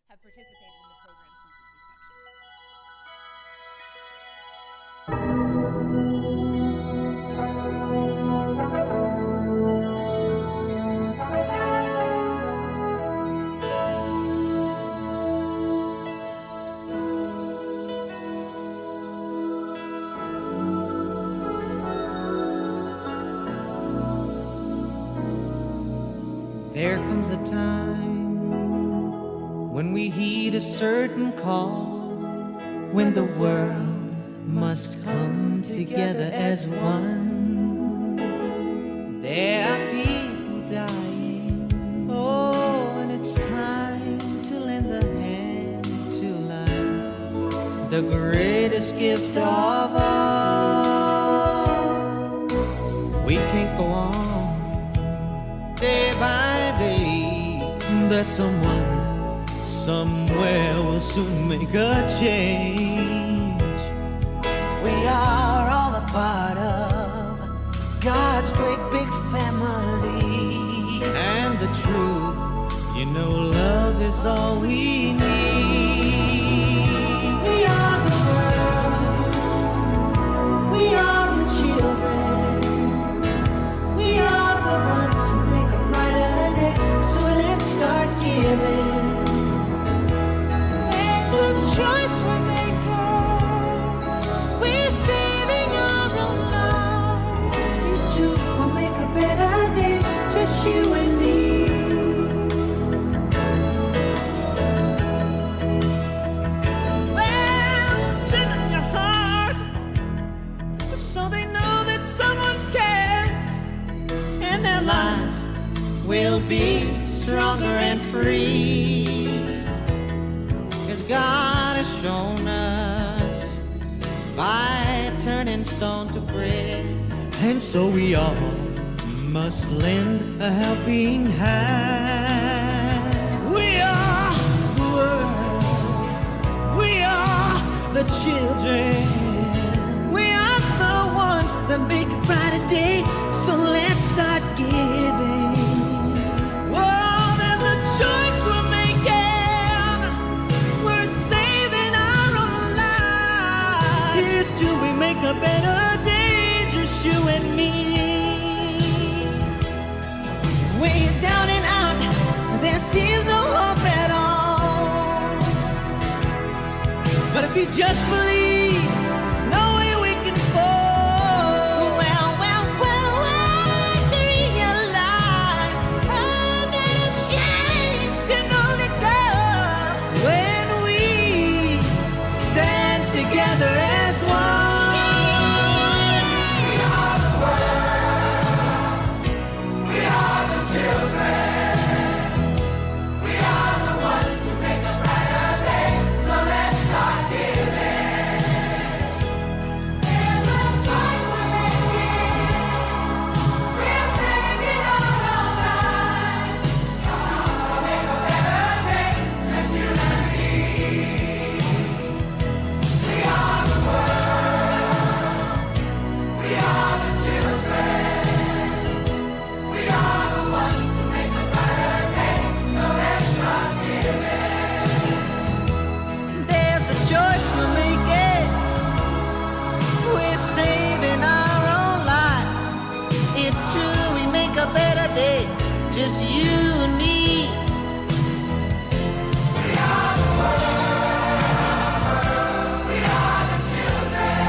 have participated in the program since its There comes a time when we heed a certain call, when the world must come together as one. There are people dying, oh, and it's time to lend a hand to life, the greatest gift of all. We can't go on day by day. There's someone somewhere will soon make a change. We are all a part of God's great big family. And the truth, you know, love is all we need. We are the world. We are the children. We are the ones who make a brighter day. So let's start giving. There's a choice we're making. We're saving our own lives. It's true, we'll make a better day, just you and me. Well, send in your heart so they know that someone cares, and their lives will be stronger and free. 'Cause God has shown us by turning stone to bread, and so we all must lend a helping hand. We are the world. We are the children. We are the ones that make a brighter day. So let's start giving. Whoa, there's a choice we're making. We're saving our own lives. Here's to we make a better day, just you and me. When you're down and out, there seems no hope at all. But if you just believe, there's no way we can fall. Well, to realize how that change can only come when we stand together as one. We are the world. We are the children. We are the ones who make a brighter day. So let's start giving. There's a choice we're making. We're saving our own lives. We'll make a better day, just you and me. We are the world. We are the children. We are the ones who make a brighter day. So let's start giving. There's a choice we're making. We're saving our own lives. It's true, we make a better day, just you and me. We are the world. We are the children.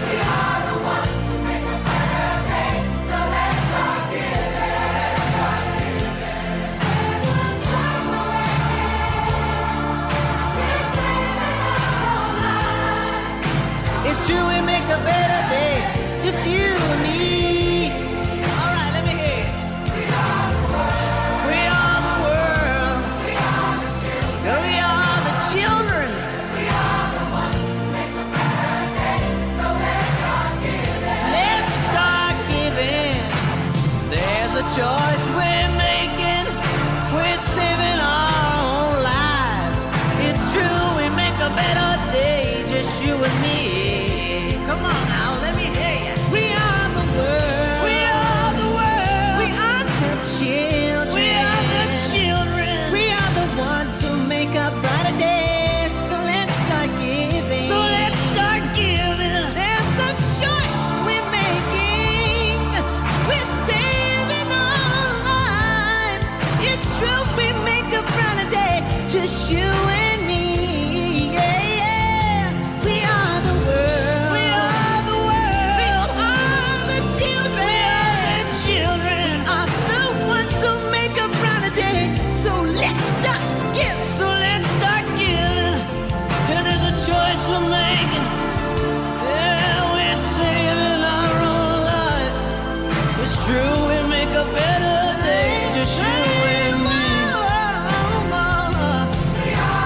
We are the ones who make a better day. So let's start giving. There's a choice we're making. We're saving our own lives. It's true, we make a better day, just you and me. All right, let me hear it. We are the world. We are the world. We are the children. We are the children. We are the ones who make a better day. So let's start giving. Let's start giving. There's a choice we're making. We're saving our own lives. It's true, we make a better day, just you and me. Come on now, let me hear you. We are the world. We are the world. We are the children. We are the children. We are the ones we make a brighter day, just you and me. Yeah, yeah. We are the world. We are the world. We are the children. We are the children. We are the ones who make a brighter day. So let's start giving. So let's start giving. And there's a choice we're making. Yeah, we're saving our own lives. It's true, we make a better day. Just you and me. We are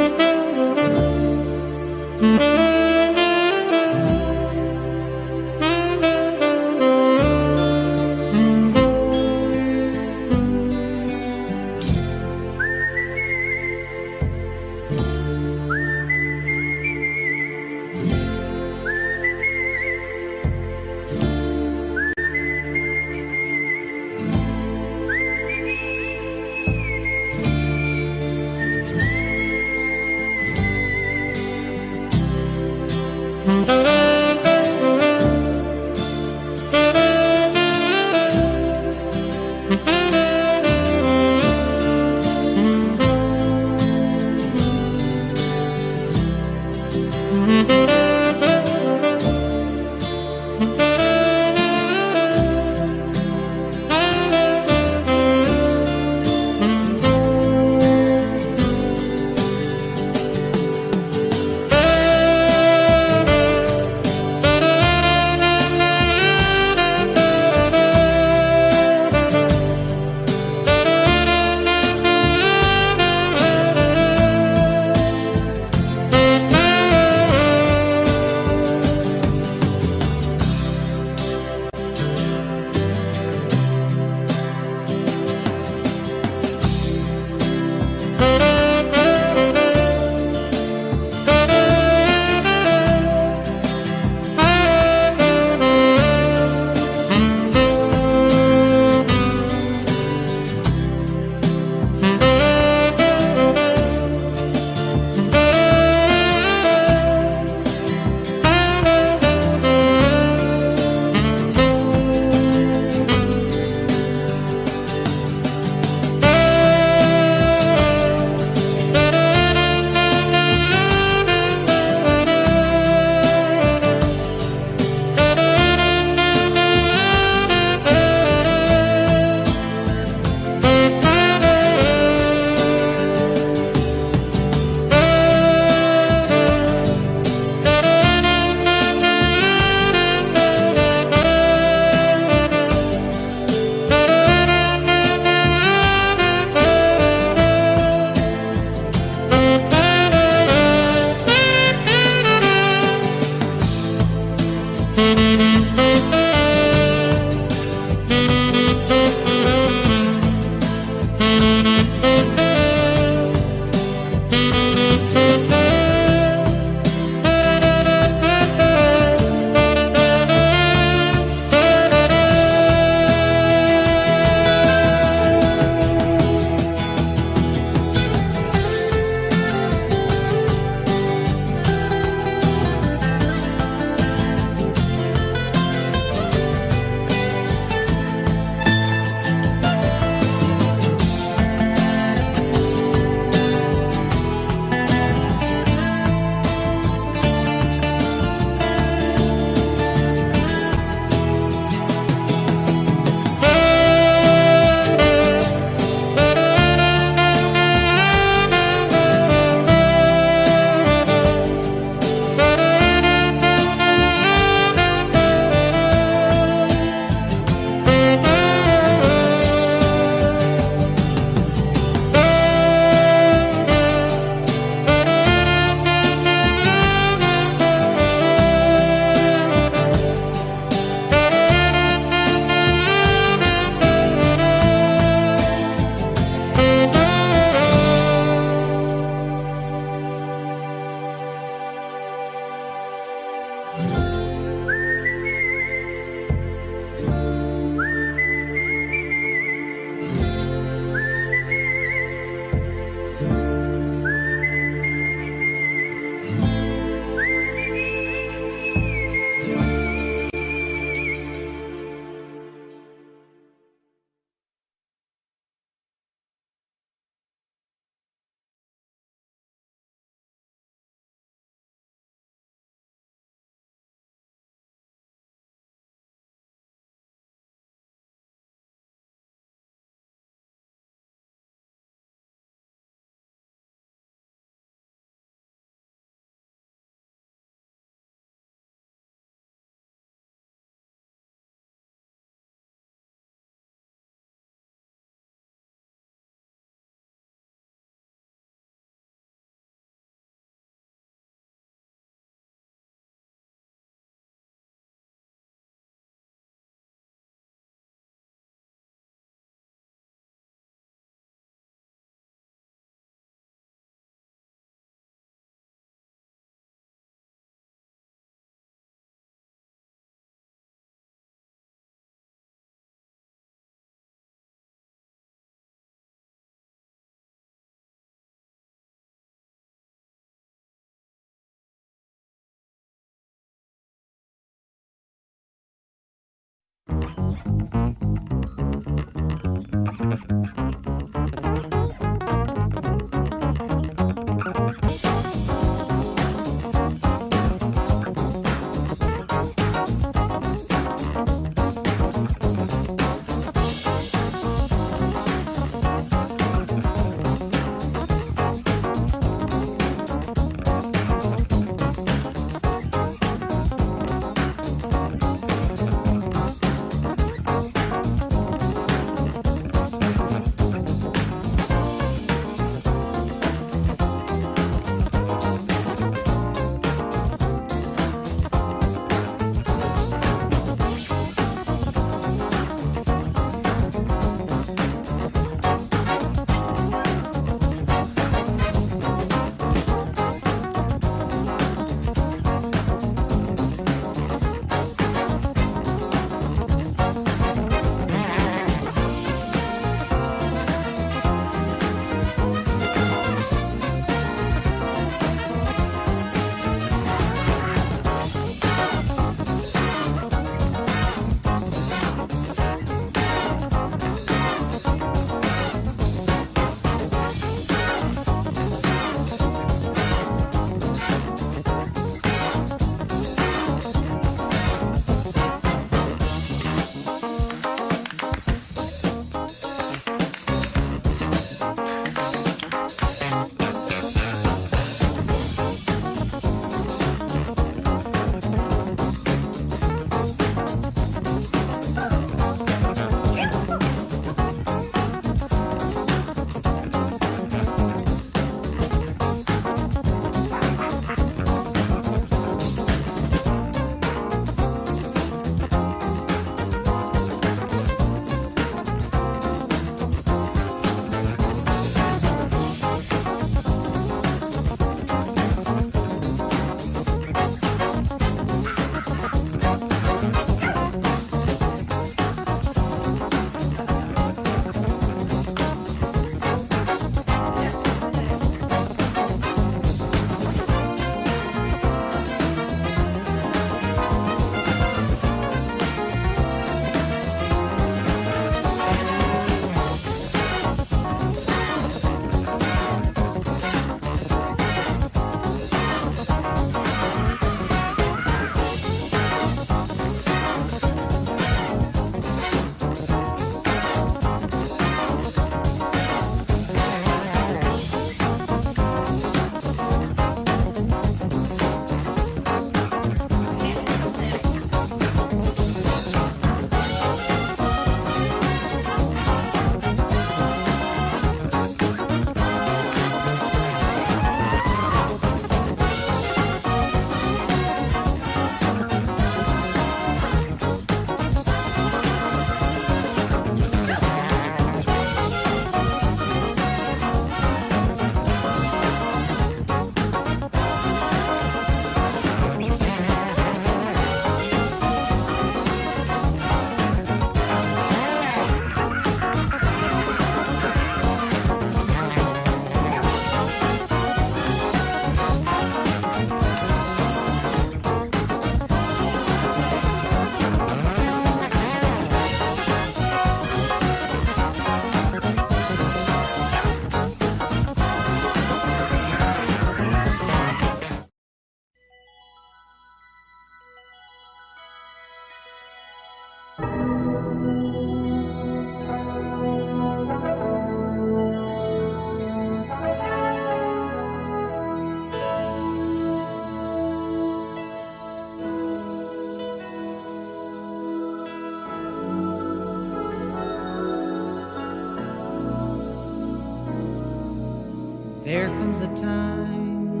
There comes a time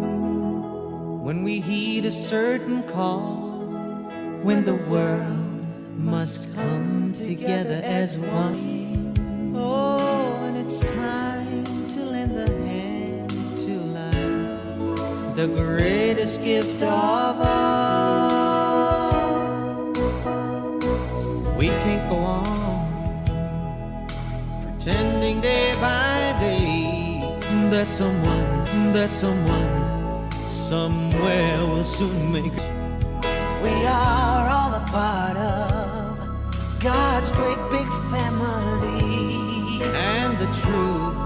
when we heed a certain call, when the world must come together as one. Oh, and it's time to lend a hand to life, the greatest gift of all. We can't go on pretending day by day there's someone, somewhere will soon make it. We are all a part of God's great big family. And the truth,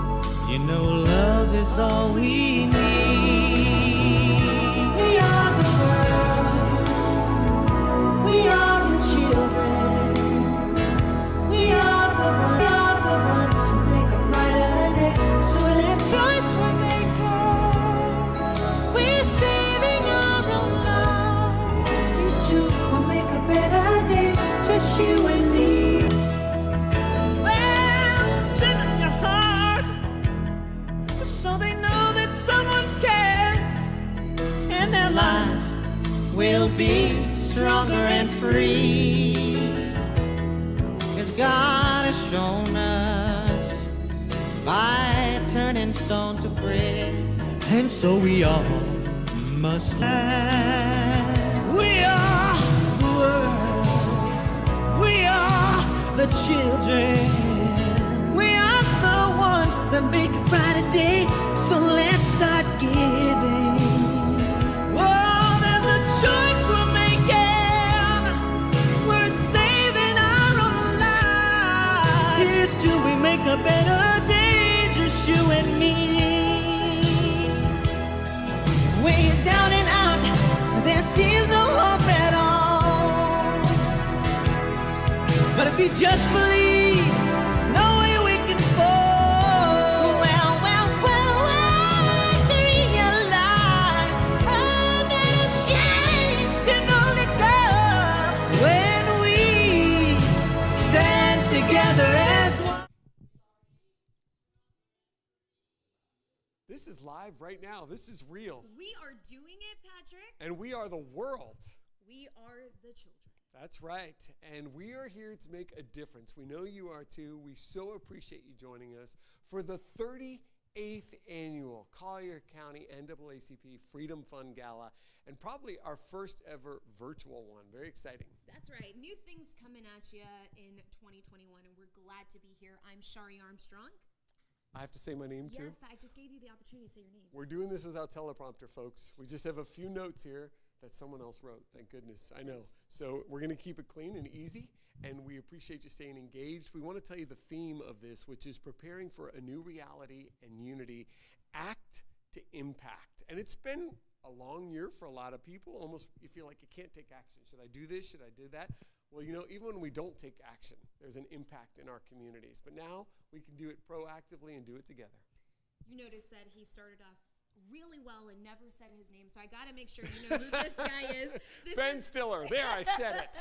you know, love is all we need. We are the world. We are the children. We are the ones who make a brighter day. So let's choice we're making. We're saving our own lives. It's true, we'll make a better day. Just you and me. Well, send them your heart so they know that someone cares, and their lives will be stronger and free. 'Cause God has shown us by turning stone to bread, and so we all must learn. We are the world. We are the children. We are the ones that make a brighter day. So let's start giving. Whoa, there's a choice we're making. We're saving our own lives. Here's to we make a better day, just you and me. When you're down and out, there seems no hope at all. But if you just believe, there's no way we can fall. Once you realize, oh, that change can only come when we stand together as one. This is live right now. This is real. We are doing it, Patrick. And we are the world. We are the children. That's right. And we are here to make a difference. We know you are too. We so appreciate you joining us for the 38th annual Collier County NAACP Freedom Fund Gala, and probably our first ever virtual one. Very exciting. That's right. New things coming at you in 2021, and we're glad to be here. I'm Shari Armstrong. I have to say my name too. Yes, I just gave you the opportunity to say your name. We're doing this without teleprompter, folks. We just have a few notes here that someone else wrote. Thank goodness. I know. So we're going to keep it clean and easy, and we appreciate you staying engaged. We want to tell you the theme of this, which is preparing for a new reality and unity, act to impact. And it's been a long year for a lot of people. Almost you feel like you can't take action. Should I do this? Should I do that? Well, you know, even when we don't take action, there's an impact in our communities. But now we can do it proactively and do it together. You noticed that he started off really well and never said his name, so I got to make sure you know who this guy is. Ben Stiller. There, I said it.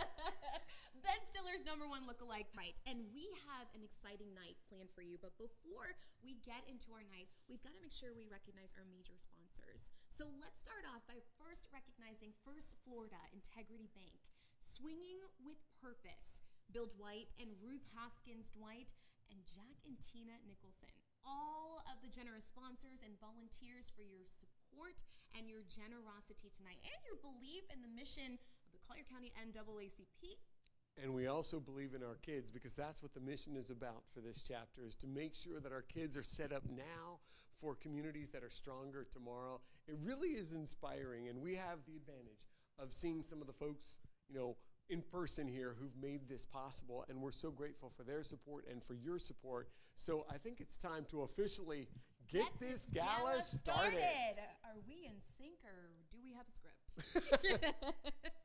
Ben Stiller's #1 lookalike. Right. And we have an exciting night planned for you. But before we get into our night, we've got to make sure we recognize our major sponsors. So let's start off by first recognizing First Florida Integrity Bank, Swinging with Purpose, Bill Dwight and Ruth Haskins Dwight, and Jack and Tina Nicholson. All of the generous sponsors and volunteers for your support and your generosity tonight, and your belief in the mission of the Collier County NAACP. And we also believe in our kids, because that's what the mission is about for this chapter, is to make sure that our kids are set up now for communities that are stronger tomorrow. It really is inspiring, and we have the advantage of seeing some of the folks, you know, in person here who've made this possible, and we're so grateful for their support and for your support. So I think it's time to officially get this gala started. Are we in sync, or do we have a script? A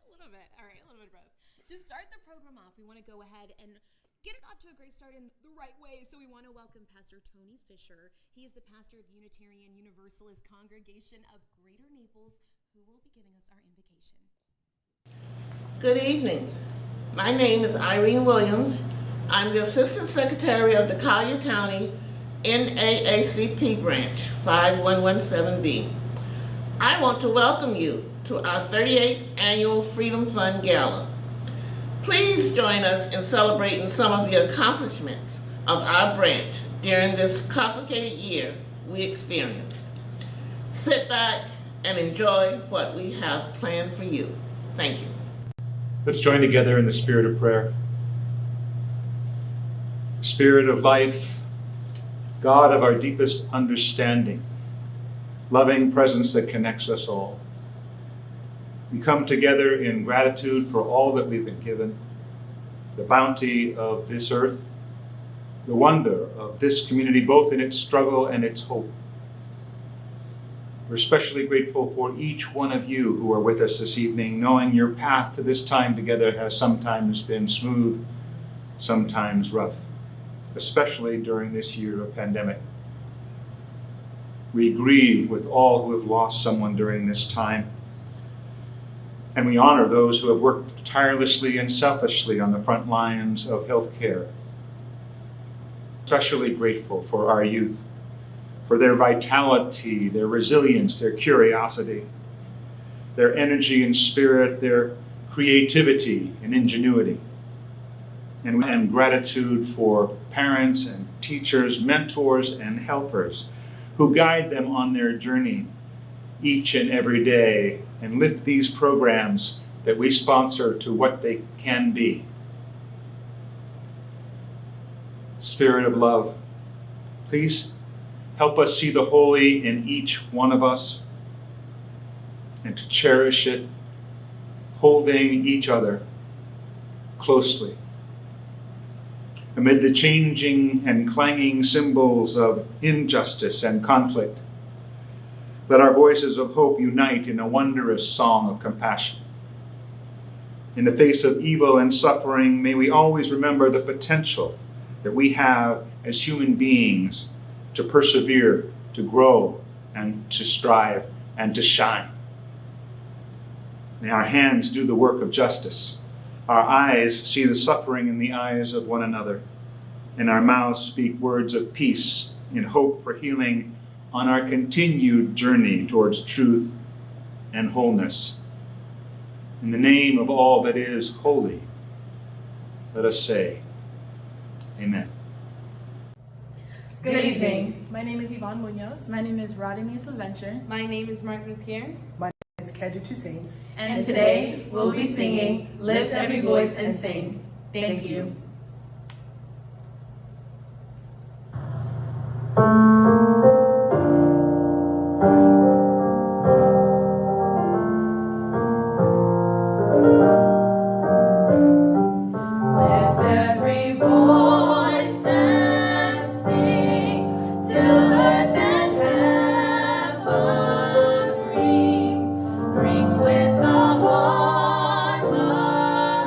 little bit. All right, a little bit of both. To start the program off, we want to go ahead and get it off to a great start in the right way. So we want to welcome Pastor Tony Fisher. He is the pastor of Unitarian Universalist Congregation of Greater Naples, who will be giving us our invocation. Good evening. My name is Irene Williams. I'm the Assistant Secretary of the Collier County NAACP branch 5117B. I want to welcome you to our 38th annual Freedom Fund Gala. Please join us in celebrating some of the accomplishments of our branch during this complicated year we experienced. Sit back and enjoy what we have planned for you. Thank you. Let's join together in the spirit of prayer. Spirit of life, God of our deepest understanding, loving presence that connects us all. We come together in gratitude for all that we've been given, the bounty of this earth, the wonder of this community, both in its struggle and its hope. We're especially grateful for each one of you who are with us this evening, knowing your path to this time together has sometimes been smooth, sometimes rough, especially during this year of pandemic. We grieve with all who have lost someone during this time, and we honor those who have worked tirelessly and selfishly on the front lines of healthcare. Especially grateful for our youth, for their vitality, their resilience, their curiosity, their energy and spirit, their creativity and ingenuity. And gratitude for parents and teachers, mentors and helpers who guide them on their journey each and every day and lift these programs that we sponsor to what they can be. Spirit of love, please help us see the holy in each one of us and to cherish it, holding each other closely. Amid the changing and clanging symbols of injustice and conflict, let our voices of hope unite in a wondrous song of compassion. In the face of evil and suffering, may we always remember the potential that we have as human beings to persevere, to grow, and to strive, and to shine. May our hands do the work of justice, our eyes see the suffering in the eyes of one another, and our mouths speak words of peace in hope for healing on our continued journey towards truth and wholeness. In the name of all that is holy, let us say, Amen. Good evening. My name is Yvonne Munoz. My name is Rodney LaVenture. My name is Margaret Pierre. My name is Kedra Toussaint. And today we'll be singing Lift Every Voice and Sing. Thank you. Lift every voice and sing till earth and heaven ring with the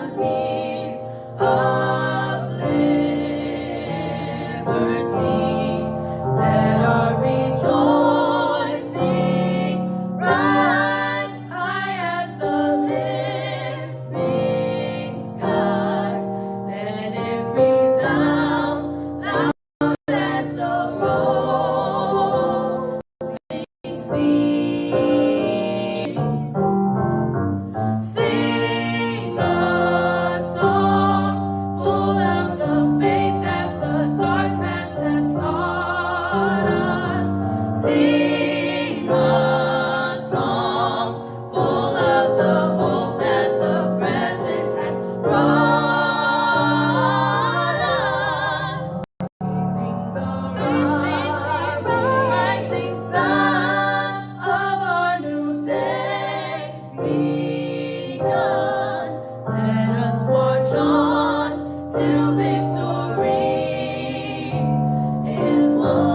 harmonies of liberty. Let our rejoicing rise high as the listening skies. Let it resound loud as the rolling sea. Sing a song full of the faith that the dark past has taught us. Sing a song full of the hope that the present has brought us. We sing the rising sun of our new day begun. Let us march on till victory is won.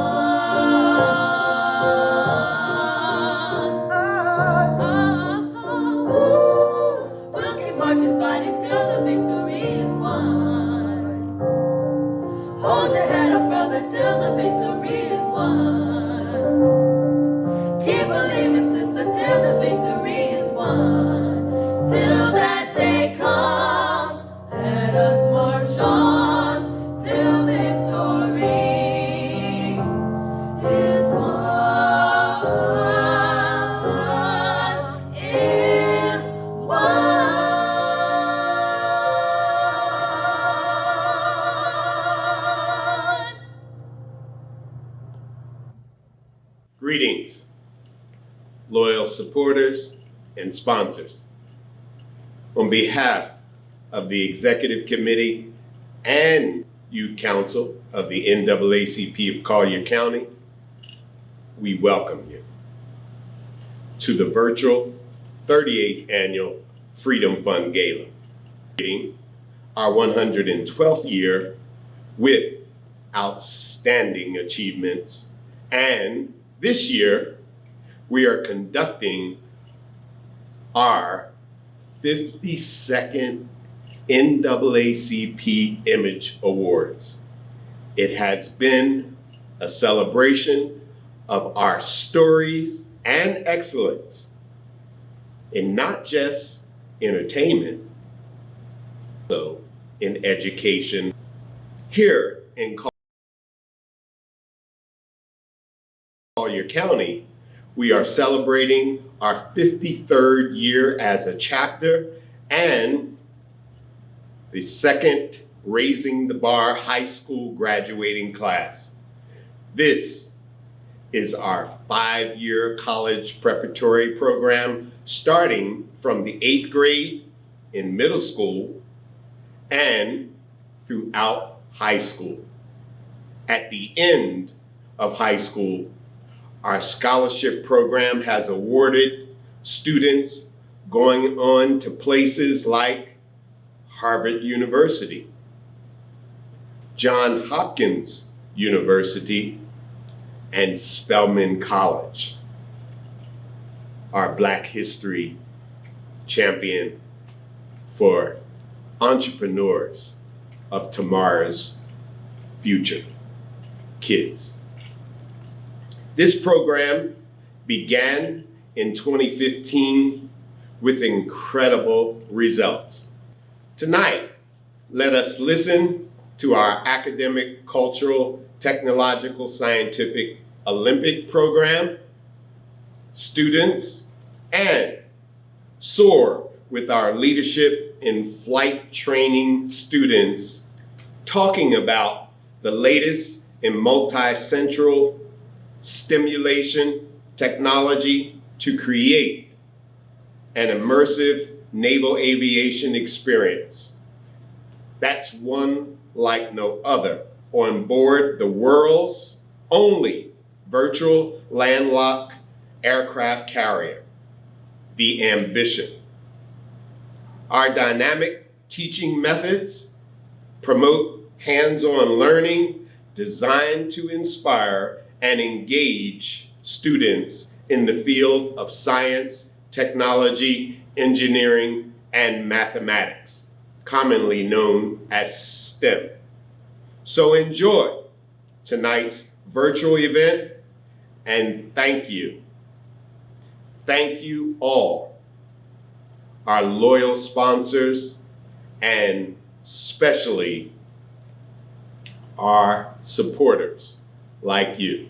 We'll keep marching, fighting till the victory is won. Hold your head up, brother, till the victory is won. Keep believing, sister, till the victory is won. Till that day comes, let us march on till victory Greetings, loyal supporters and sponsors. On behalf of the Executive Committee and Youth Council of the NAACP of Collier County, we welcome you to the virtual 38th Annual Freedom Fund Gala, our 112th year with outstanding achievements. And this year, we are conducting our 52nd NAACP Image Awards. It has been a celebration of our stories and excellence in not just entertainment, also in education. Here in Collier County, we are celebrating our 53rd year as a chapter and the second Raising the Bar high school graduating class. This is our 5-year college preparatory program starting from the 8th grade in middle school and throughout high school. At the end of high school, our scholarship program has awarded students going on to places like Harvard University, Johns Hopkins University, and Spelman College. Our Black History champion for entrepreneurs of tomorrow's future kids. This program began in 2015 with incredible results. Tonight, let us listen to our academic, cultural, technological, scientific, Olympic program, students, and soar with our leadership in flight training students talking about the latest in multi-central stimulation technology to create an immersive naval aviation experience. That's one like no other on board the world's only virtual landlocked aircraft carrier, the Ambition. Our dynamic teaching methods promote hands-on learning designed to inspire and engage students in the field of science, technology, engineering, and mathematics, commonly known as STEM. So enjoy tonight's virtual event, and thank you. Thank you all, our loyal sponsors, and especially our supporters like you.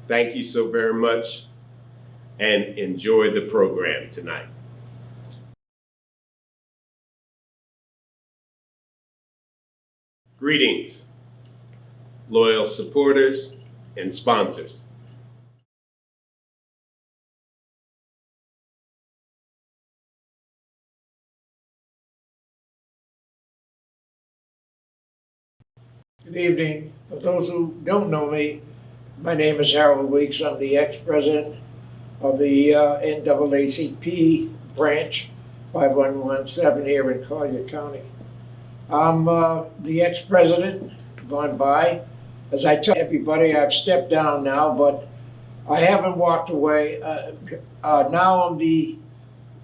Thank you so very much, and enjoy the program tonight. Greetings, loyal supporters and sponsors. Good evening. For those who don't know me, my name is Harold Weeks. I'm the ex-president of the NAACP branch 5117 here in Collier County. I'm the ex-president, gone by. As I tell everybody, I've stepped down now, but I haven't walked away. Now I'm the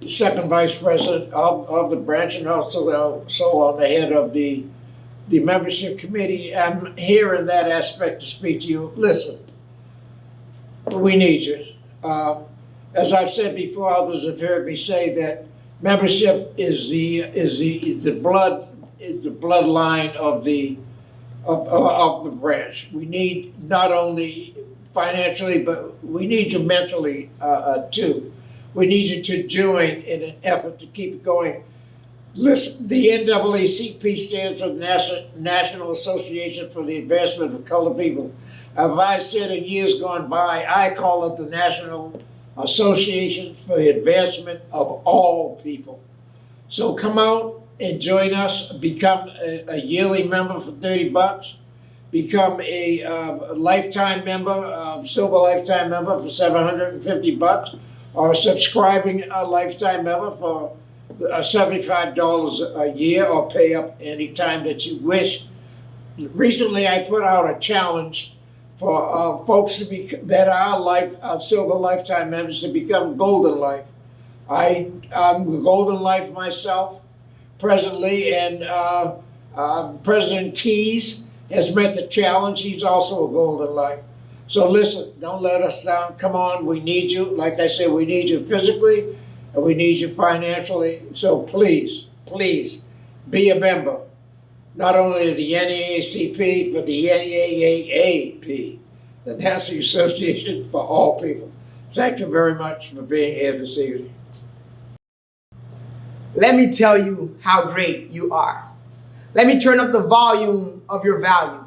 second vice president of the branch, and also I'm the head of the membership committee. I'm here in that aspect to speak to you. Listen, we need you. As I've said before, others have heard me say that membership is the bloodline of the branch. We need not only financially, but we need you mentally too. We need you to join in an effort to keep it going. Listen, the NAACP stands for the National Association for the Advancement of Colored People. As I said in years gone by, I call it the National Association for the Advancement of All People. So come out and join us, become a yearly member for $30, become a lifetime member, silver lifetime member for $750, or subscribing a lifetime member for $75 a year, or pay up any time that you wish. Recently, I put out a challenge for folks that are silver lifetime members to become golden life. I'm golden life myself presently, and President Keys has met the challenge. He's also a golden life. So listen, don't let us down. Come on, we need you. Like I said, we need you physically and we need you financially. So please, please be a member, not only of the NAACP, but the NAAP, the National Association for All People. Thank you very much for being here this evening. Let me tell you how great you are. Let me turn up the volume of your value.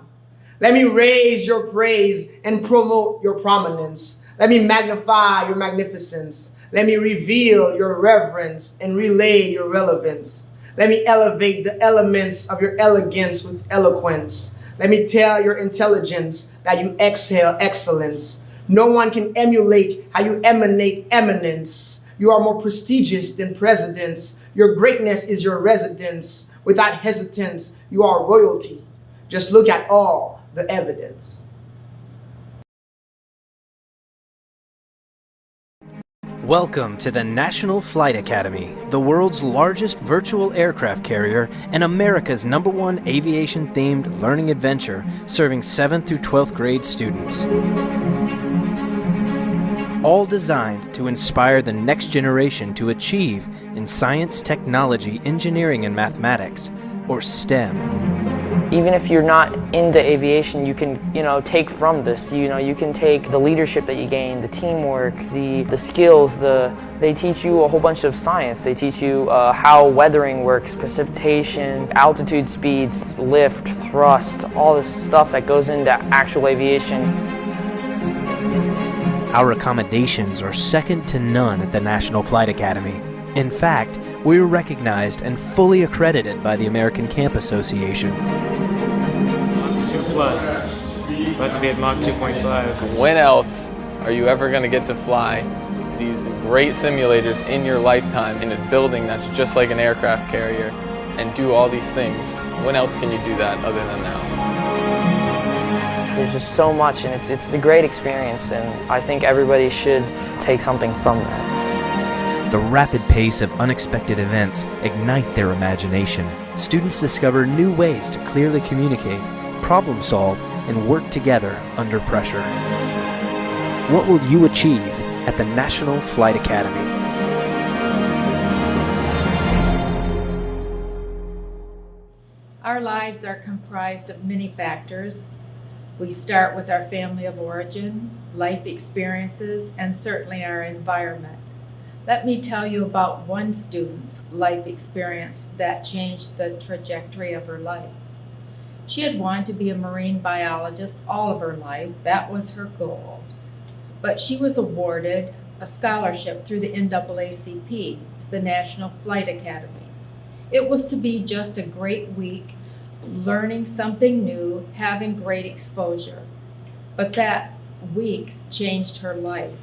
Let me raise your praise and promote your prominence. Let me magnify your magnificence. Let me reveal your reverence and relay your relevance. Let me elevate the elements of your elegance with eloquence. Let me tell your intelligence that you exhale excellence. No one can emulate how you emanate eminence. You are more prestigious than presidents. Your greatness is your residence. Without hesitance, you are royalty. Just look at all the evidence. Welcome to the National Flight Academy, the world's largest virtual aircraft carrier and America's #1 aviation-themed learning adventure, serving 7th through 12th grade students. All designed to inspire the next generation to achieve in science, technology, engineering, and mathematics, or STEM. Even if you're not into aviation, you can, take from this. You can take the leadership that you gain, the teamwork, the skills. They teach you a whole bunch of science. They teach you how weathering works, precipitation, altitude speeds, lift, thrust, all this stuff that goes into actual aviation. Our accommodations are second to none at the National Flight Academy. In fact, we're recognized and fully accredited by the American Camp Association. Mach 2 plus, about to be at Mach 2.5. When else are you ever going to get to fly these great simulators in your lifetime in a building that's just like an aircraft carrier and do all these things? When else can you do that other than now? There's just so much, and it's a great experience, and I think everybody should take something from that. The rapid pace of unexpected events ignite their imagination. Students discover new ways to clearly communicate, problem solve, and work together under pressure. What will you achieve at the National Flight Academy? Our lives are comprised of many factors. We start with our family of origin, life experiences, and certainly our environment. Let me tell you about one student's life experience that changed the trajectory of her life. She had wanted to be a marine biologist all of her life. That was her goal. But she was awarded a scholarship through the NAACP to the National Flight Academy. It was to be just a great week, learning something new, having great exposure. But that week changed her life.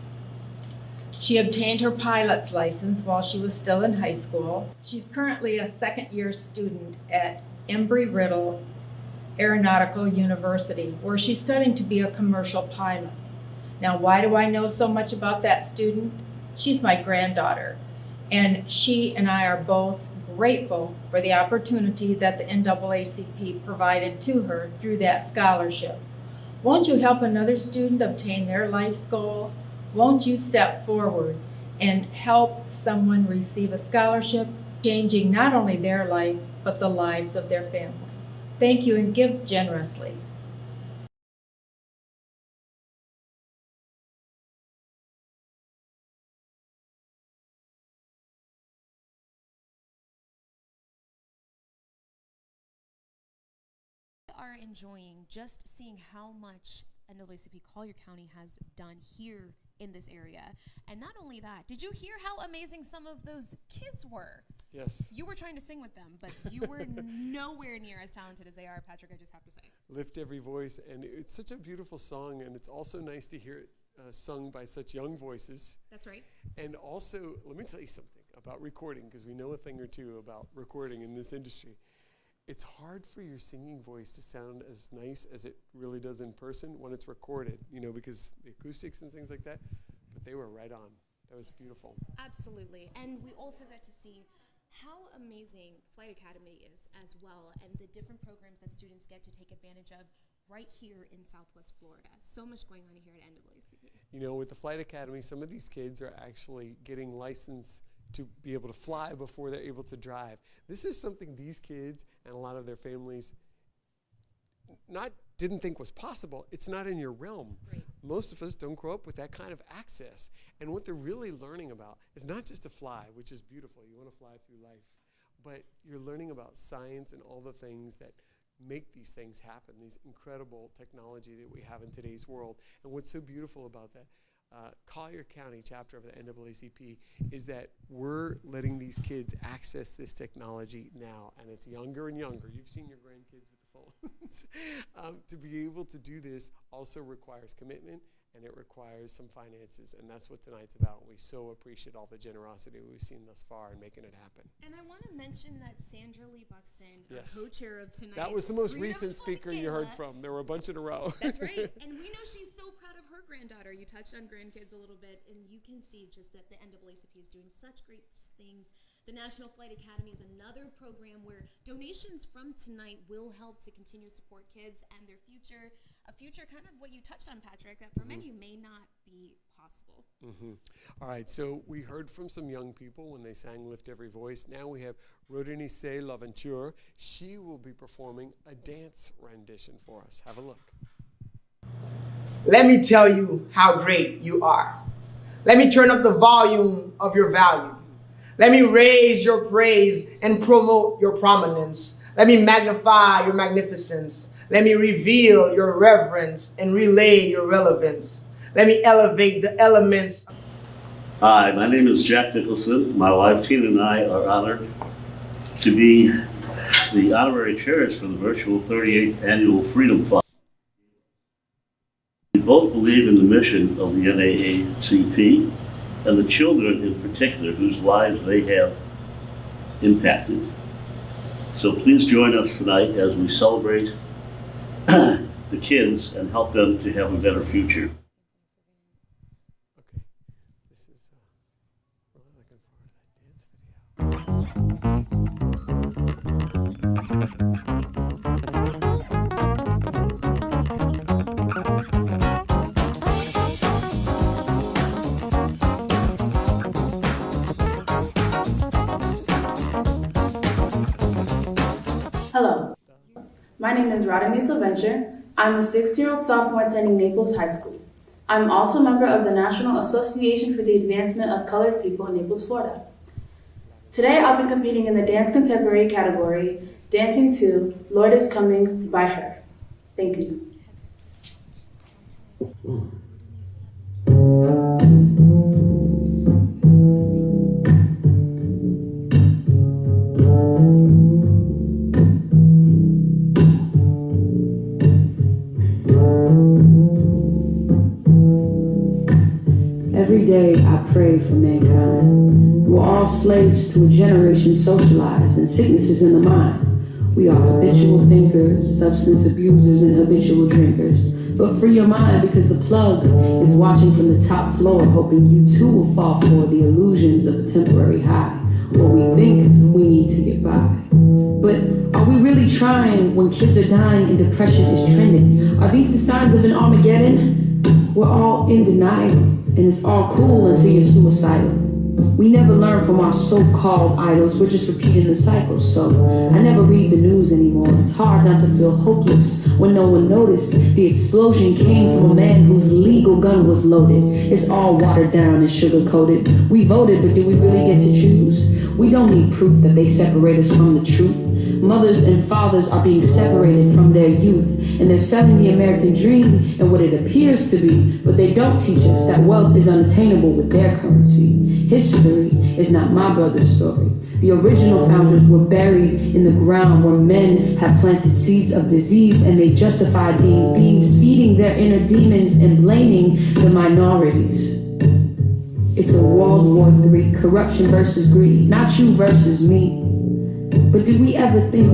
She obtained her pilot's license while she was still in high school. She's currently a second-year student at Embry-Riddle Aeronautical University, where she's studying to be a commercial pilot. Now, why do I know so much about that student? She's my granddaughter, and she and I are both grateful for the opportunity that the NAACP provided to her through that scholarship. Won't you help another student obtain their life's goal? Won't you step forward and help someone receive a scholarship, changing not only their life, but the lives of their family? Thank you, and give generously. Are enjoying just seeing how much NAACP Collier County has done here in this area. And not only that, did you hear how amazing some of those kids were? Yes. You were trying to sing with them, but you were nowhere near as talented as they are, Patrick, I just have to say. Lift every voice, and it's such a beautiful song, and it's also nice to hear it sung by such young voices. That's right. And also, let me tell you something about recording, because we know a thing or two about recording in this industry. It's hard for your singing voice to sound as nice as it really does in person when it's recorded, you know, because the acoustics and things like that, but they were right on. That was beautiful. Absolutely. And we also got to see how amazing Flight Academy is as well, and the different programs that students get to take advantage of right here in Southwest Florida. So much going on here at NAACP. You know, with the Flight Academy, some of these kids are actually getting licensed to be able to fly before they're able to drive. This is something these kids and a lot of their families didn't think was possible. It's not in your realm. Right. Most of us don't grow up with that kind of access. And what they're really learning about is not just to fly, which is beautiful. You want to fly through life. But you're learning about science and all the things that make these things happen, these incredible technology that we have in today's world. And what's so beautiful about that Collier County chapter of the NAACP is that we're letting these kids access this technology now, and it's younger and younger. You've seen your grandkids with the phones. To be able to do this also requires commitment, and it requires some finances, and that's what tonight's about. We so appreciate all the generosity we've seen thus far in making it happen. And I want to mention that Sandra Lee Buxton, Yes. our co-chair of tonight. That was the most recent speaker you heard from. There were a bunch in a row. That's right. And we know she's so proud of her granddaughter. You touched on grandkids a little bit, and you can see just that the NAACP is doing such great things. The National Flight Academy is another program where donations from tonight will help to continue to support kids and their future, a future kind of what you touched on, Patrick, that for many may not be possible. All right, so we heard from some young people when they sang Lift Every Voice. Now we have Rodenice L'Aventure. She will be performing a dance rendition for us. Have a look. Let me tell you how great you are. Let me turn up the volume of your value. Let me raise your praise and promote your prominence. Let me magnify your magnificence. Let me reveal your reverence and relay your relevance. Let me elevate the elements. Hi, my name is Jack Nicholson. My wife Tina and I are honored to be the honorary chairs for the virtual 38th Annual Freedom Fund. We both believe in the mission of the NAACP and the children in particular whose lives they have impacted. So please join us tonight as we celebrate the kids and help them to have a better future. Okay, this is really looking forward to that dance Hello, my name is Rodenice L'Aventure. I'm a 16-year-old sophomore attending Naples High School. I'm also a member of the National Association for the Advancement of Colored People in Naples, Florida. Today I'll be competing in the Dance Contemporary category, dancing to Lord Is Coming by Her. Thank you. Every day I pray for mankind. We're all slaves to a generation socialized in sicknesses in the mind. We are habitual thinkers, substance abusers, and habitual drinkers. But free your mind because the plug is watching from the top floor, hoping you too will fall for the illusions of a temporary high, or we think we need to get by. But are we really trying when kids are dying and depression is trending? Are these the signs of an Armageddon? We're all in denial, and it's all cool until you're suicidal. We never learn from our so-called idols, we're just repeating the cycle. So I never read the news anymore. It's hard not to feel hopeless when no one noticed. The explosion came from a man whose legal gun was loaded. It's all watered down and sugar-coated. We voted, but did we really get to choose? We don't need proof that they separate us from the truth. Mothers and fathers are being separated from their youth, and they're selling the American dream and what it appears to be, but they don't teach us that wealth is unattainable with their currency. History is not my brother's story. The original founders were buried in the ground where men have planted seeds of disease, and they justified being thieves, feeding their inner demons and blaming the minorities. It's a World War III, corruption versus greed, not you versus me. But do we ever think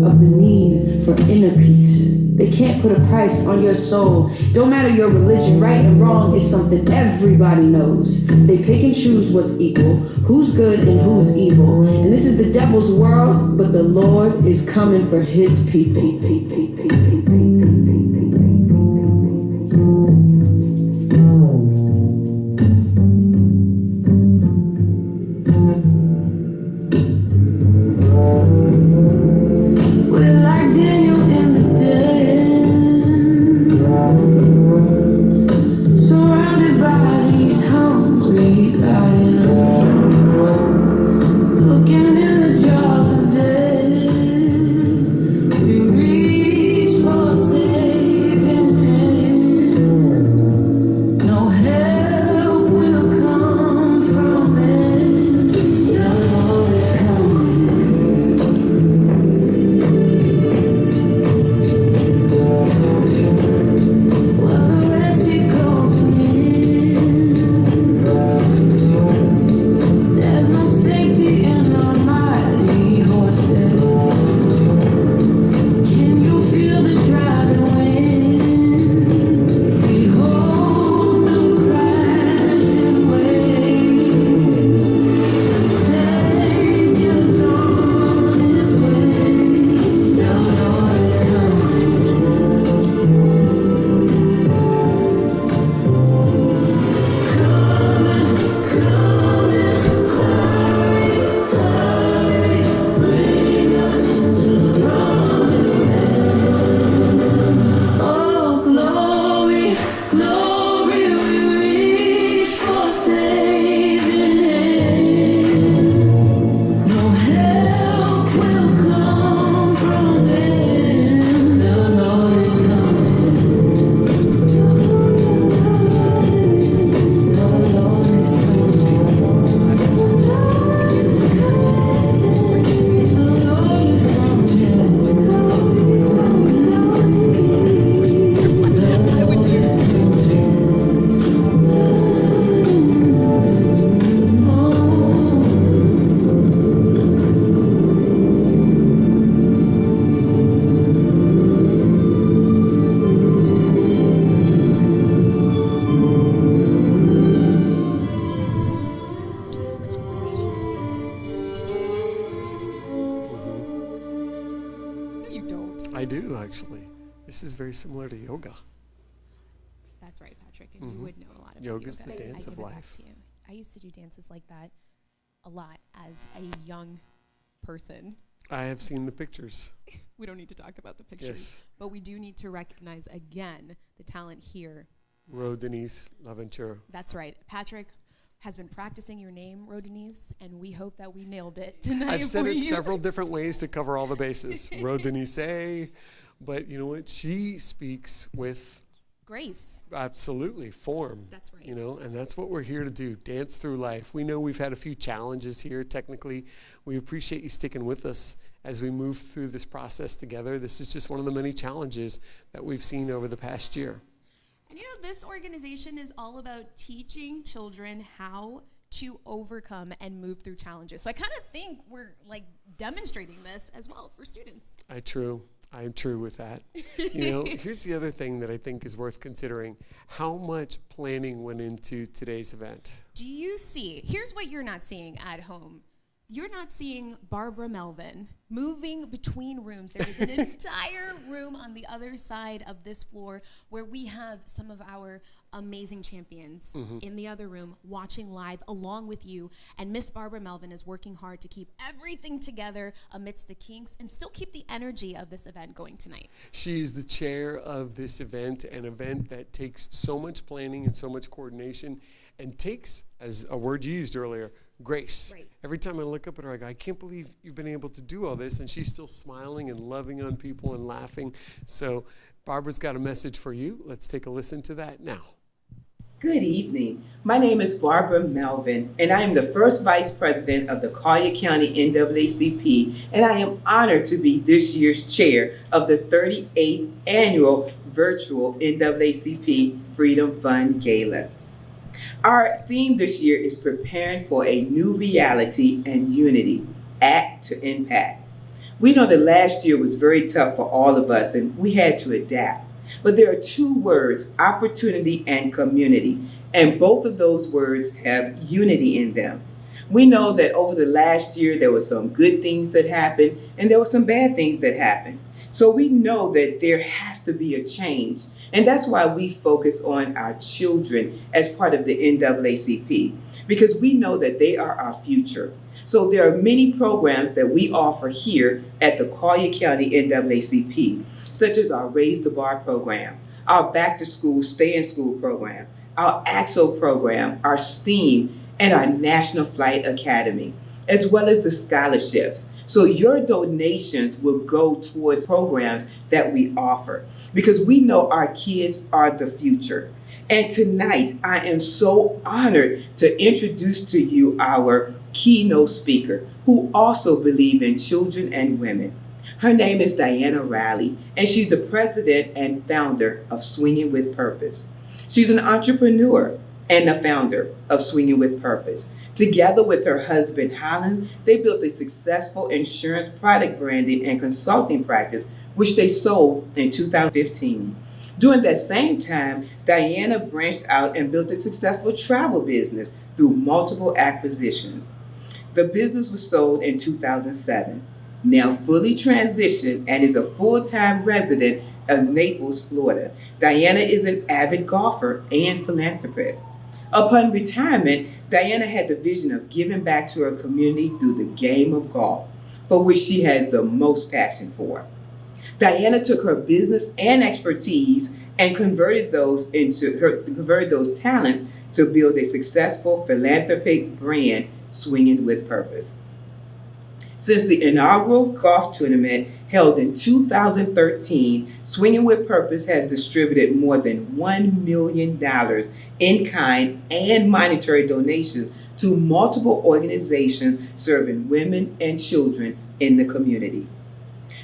of the need for inner peace? They can't put a price on your soul. Don't matter your religion, right and wrong is something everybody knows. They pick and choose what's equal, who's good and who's evil. And this is the devil's world, but the Lord is coming for his people. I do, actually. This is very similar to yoga. That's right, Patrick, and you would know a lot about Yoga's yoga. the dance I of give it back life. to you. I used to do dances like that a lot as a young person. I have seen the pictures. We don't need to talk about the pictures, Yes. but we do need to recognize again the talent here. Ro Denise Laventura. That's right. Patrick has been practicing your name, Ro Denise, and we hope that we nailed it tonight. I've said for it you. several different ways to cover all the bases. Ro Denise, but you know what? She speaks with grace. Absolutely, form. That's right. You know, and that's what we're here to do, dance through life. We know we've had a few challenges here technically. We appreciate you sticking with us as we move through this process together. This is just one of the many challenges that we've seen over the past year. And you know, this organization is all about teaching children how to overcome and move through challenges. So I kind of think we're like demonstrating this as well for students. I'm true with that. You know, here's the other thing that I think is worth considering. How much planning went into today's event? Do you see, here's what you're not seeing at home. You're not seeing Barbara Melvin moving between rooms. There is an entire room on the other side of this floor where we have some of our amazing champions in the other room watching live along with you. And Miss Barbara Melvin is working hard to keep everything together amidst the kinks and still keep the energy of this event going tonight. She's the chair of this event, an event that takes so much planning and so much coordination and takes, as a word you used earlier, grace. Every time I look up at her, I go, I can't believe you've been able to do all this. And she's still smiling and loving on people and laughing. So Barbara's got a message for you. Let's take a listen to that now. Good evening. My name is Barbara Melvin, and I am the first Vice President of the Collier County NAACP, and I am honored to be this year's chair of the 38th Annual Virtual NAACP Freedom Fund Gala. Our theme this year is preparing for a new reality and unity, act to impact. We know that last year was very tough for all of us, and we had to adapt. But there are two words, opportunity and community, and both of those words have unity in them. We know that over the last year, there were some good things that happened, and there were some bad things that happened. So we know that there has to be a change, and that's why we focus on our children as part of the NAACP, because we know that they are our future. So there are many programs that we offer here at the Collier County NAACP, such as our Raise the Bar program, our Back to School, Stay in School program, our AXO program, our STEAM, and our National Flight Academy, as well as the scholarships. So your donations will go towards programs that we offer, because we know our kids are the future. And tonight, I am so honored to introduce to you our keynote speaker, who also believes in children and women. Her name is Diana Riley, and she's the president and founder of Swinging with Purpose. She's an entrepreneur and the founder of Swinging with Purpose. Together with her husband, Holland, they built a successful insurance product branding and consulting practice, which they sold in 2015. During that same time, Diana branched out and built a successful travel business through multiple acquisitions. The business was sold in 2007. Now fully transitioned and is a full-time resident of Naples, Florida. Diana is an avid golfer and philanthropist. Upon retirement, Diana had the vision of giving back to her community through the game of golf, for which she has the most passion for. Diana took her business and expertise and converted those talents to build a successful philanthropic brand, Swinging with Purpose. Since the inaugural golf tournament held in 2013, Swinging with Purpose has distributed more than $1 million in kind and monetary donations to multiple organizations serving women and children in the community.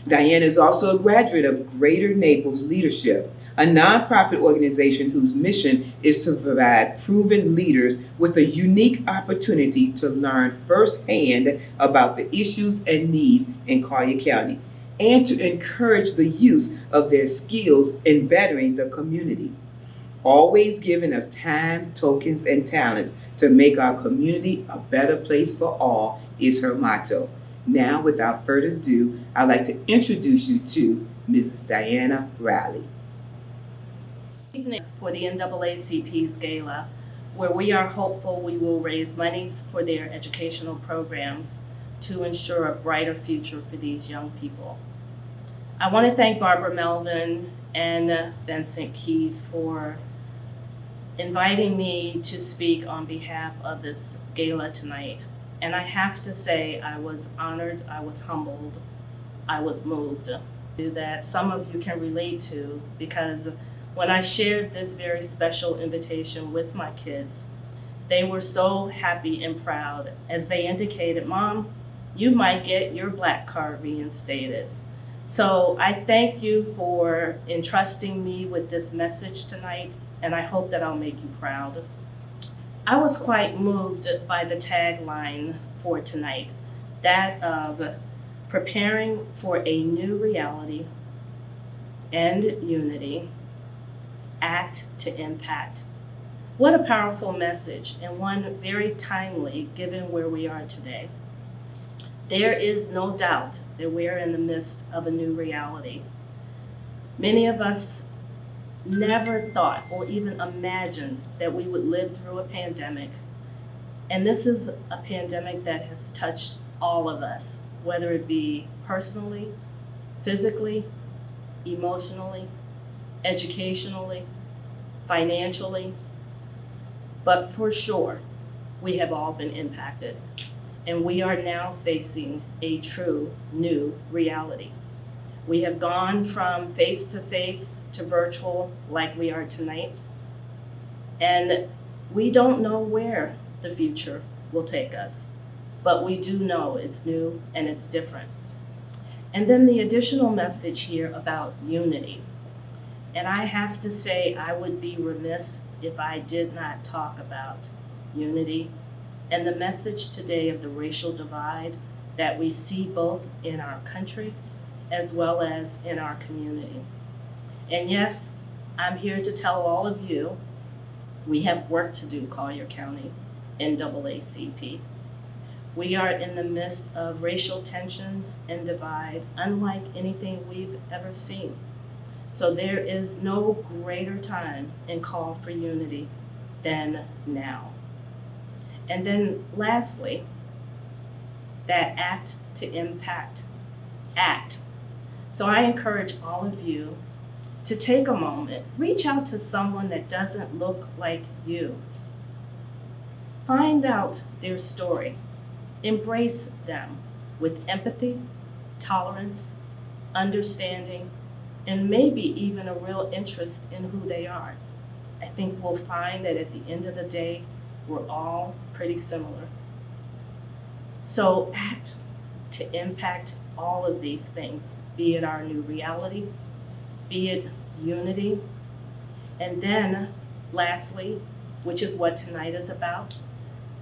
Diana is also a graduate of Greater Naples Leadership, a nonprofit organization whose mission is to provide proven leaders with a unique opportunity to learn firsthand about the issues and needs in Collier County, and to encourage the use of their skills in bettering the community. Always giving of time, tokens, and talents to make our community a better place for all is her motto. Now, without further ado, I'd like to introduce you to Mrs. Diana Riley. For the NAACP's Gala, where we are hopeful we will raise money for their educational programs to ensure a brighter future for these young people. I want to thank Barbara Melvin and Vincent Keys for inviting me to speak on behalf of this gala tonight. And I have to say, I was honored, I was humbled, I was moved. That some of you can relate to, because when I shared this very special invitation with my kids, they were so happy and proud as they indicated, "Mom, you might get your black card reinstated." So I thank you for entrusting me with this message tonight, and I hope that I'll make you proud. I was quite moved by the tagline for tonight, that of preparing for a new reality and unity, act to impact. What a powerful message, and one very timely given where we are today. There is no doubt that we're in the midst of a new reality. Many of us never thought or even imagined that we would live through a pandemic. And this is a pandemic that has touched all of us, whether it be personally, physically, emotionally, educationally, financially. But for sure, we have all been impacted. And we are now facing a true new reality. We have gone from face-to-face to virtual like we are tonight. And we don't know where the future will take us, but we do know it's new and it's different. And then the additional message here about unity. And I have to say, I would be remiss if I did not talk about unity and the message today of the racial divide that we see both in our country as well as in our community. And yes, I'm here to tell all of you, we have work to do, Collier County NAACP. We are in the midst of racial tensions and divide unlike anything we've ever seen. So there is no greater time and call for unity than now. And then lastly, that act to impact, act. So I encourage all of you to take a moment, reach out to someone that doesn't look like you. Find out their story, embrace them with empathy, tolerance, understanding, and maybe even a real interest in who they are. I think we'll find that at the end of the day, we're all pretty similar. So act to impact all of these things, be it our new reality, be it unity, and then lastly, which is what tonight is about,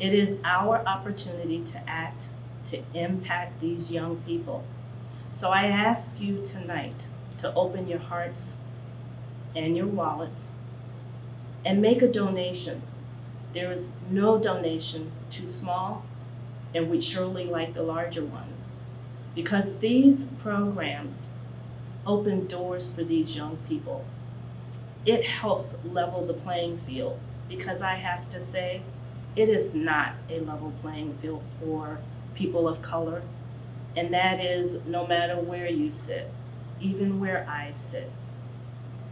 it is our opportunity to act to impact these young people. So I ask you tonight to open your hearts and your wallets and make a donation. There is no donation too small, and we'd surely like the larger ones, because these programs open doors for these young people. It helps level the playing field, because I have to say, it is not a level playing field for people of color, and that is no matter where you sit, even where I sit.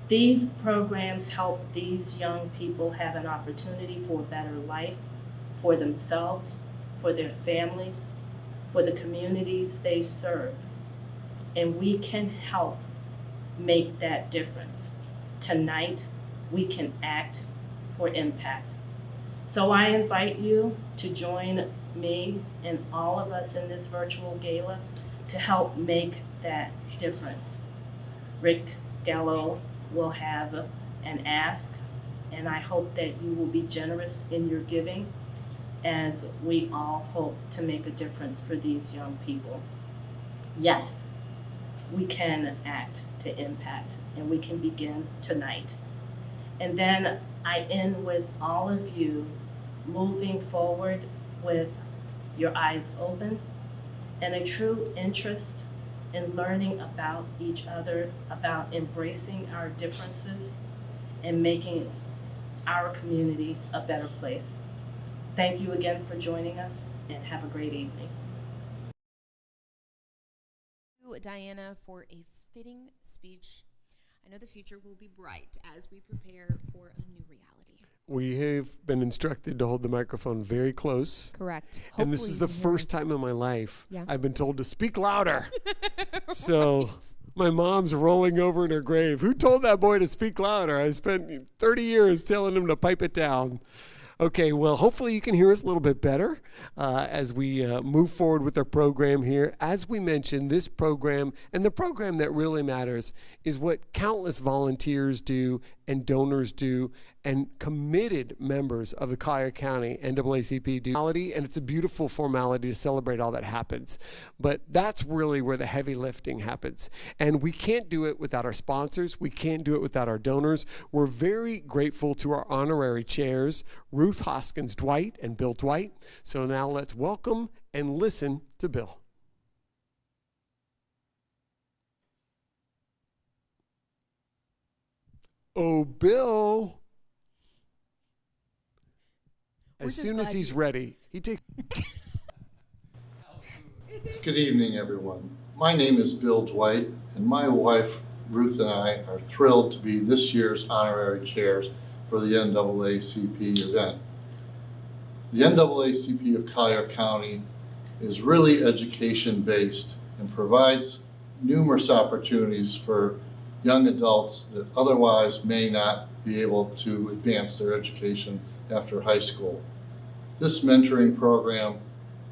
These programs help these young people have an opportunity for a better life, for themselves, for their families, for the communities they serve. And we can help make that difference. Tonight, we can act for impact. So I invite you to join me and all of us in this virtual gala to help make that difference. Rick Gala will have an ask, and I hope that you will be generous in your giving as we all hope to make a difference for these young people. Yes, we can act to impact, and we can begin tonight. And then I end with all of you moving forward with your eyes open and a true interest in learning about each other, about embracing our differences and making our community a better place. Thank you again for joining us, and have a great evening. Thank you, Diana, for a fitting speech. I know the future will be bright as we prepare for a new reality. We have been instructed to hold the microphone very close. Correct. And this is the first time in my life I've been told to speak louder. So my mom's rolling over in her grave. Who told that boy to speak louder? I spent 30 years telling him to pipe it down. Okay, well, hopefully you can hear us a little bit better as we move forward with our program here. As we mentioned, this program, and the program that really matters, is what countless volunteers do and donors do, and committed members of the Collier County NAACP do. And it's a beautiful formality to celebrate all that happens. But that's really where the heavy lifting happens. And we can't do it without our sponsors. We can't do it without our donors. We're very grateful to our honorary chairs, Ruth Hoskins Dwight and Bill Dwight. So now let's welcome and listen to Bill. Oh, Bill. As soon as he's ready, he takes... Good evening, everyone. My name is Bill Dwight, and my wife, Ruth, and I are thrilled to be this year's honorary chairs for the NAACP event. The NAACP of Collier County is really education-based and provides numerous opportunities for young adults that otherwise may not be able to advance their education after high school. This mentoring program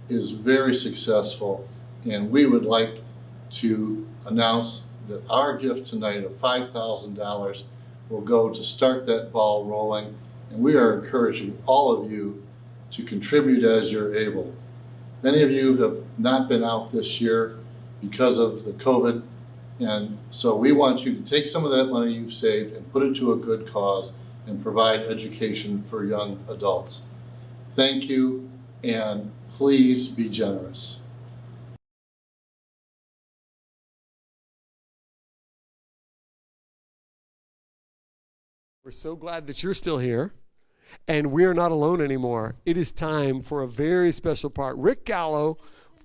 is very successful, and we would like to announce that our gift tonight of $5,000 will go to start that ball rolling, and we are encouraging all of you to contribute as you're able. Many of you have not been out this year because of the COVID, and so we want you to take some of that money you've saved and put it to a good cause and provide education for young adults. Thank you, and please be generous. We're so glad that you're still here, and we are not alone anymore. It is time for a very special part. Rick Gala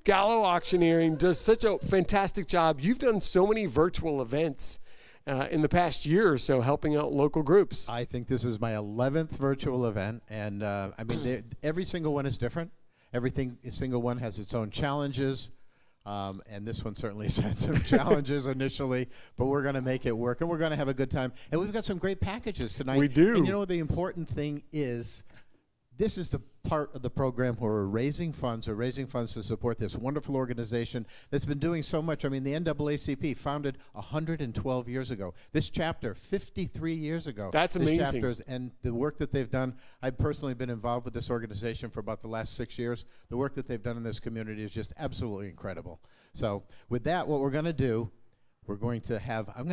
Auctioneering does such a fantastic job. You've done so many virtual events in the past year or so, helping out local groups. I think this is my 11th virtual event, and I mean, every single one is different. Every single one has its own challenges, and this one certainly had some challenges initially, but we're going to make it work, and we're going to have a good time. And we've got some great packages tonight. We do. And you know what the important thing is? This is the part of the program where we're raising funds. We're raising funds to support this wonderful organization that's been doing so much. I mean, the NAACP founded 112 years ago. This chapter, 53 years ago. That's amazing. This chapter and the work that they've done. I've personally been involved with this organization for about the last 6 years. The work that they've done in this community is just absolutely incredible. So with that, what we're going to do, I'm going to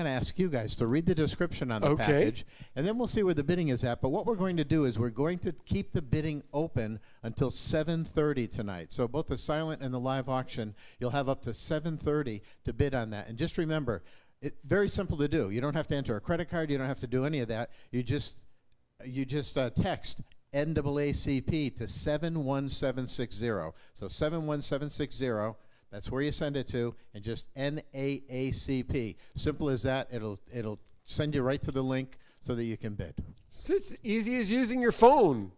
ask you guys to read the description on the package, and then we'll see where the bidding is at. But what we're going to do is we're going to keep the bidding open until 7:30 tonight. So both the silent and the live auction, you'll have up to 7:30 to bid on that. And just remember, it's very simple to do. You don't have to enter a credit card. You don't have to do any of that. You just text NAACP to 71760. So 71760. That's where you send it to, and just NAACP. Simple as that. It'll send you right to the link so that you can bid. It's as easy as using your phone.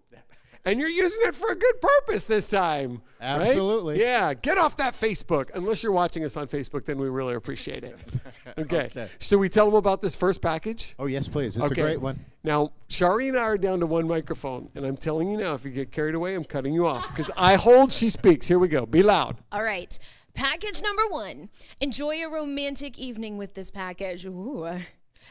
And you're using it for a good purpose this time. Absolutely. Right? Yeah, get off that Facebook. Unless you're watching us on Facebook, then we really appreciate it. Okay. So we tell them about this first package? Oh, yes, please. It's a great one. Now, Shari and I are down to one microphone, and I'm telling you now, if you get carried away, I'm cutting you off. Because I hold, she speaks. Here we go. Be loud. All right. Package number 1. Enjoy a romantic evening with this package. Ooh.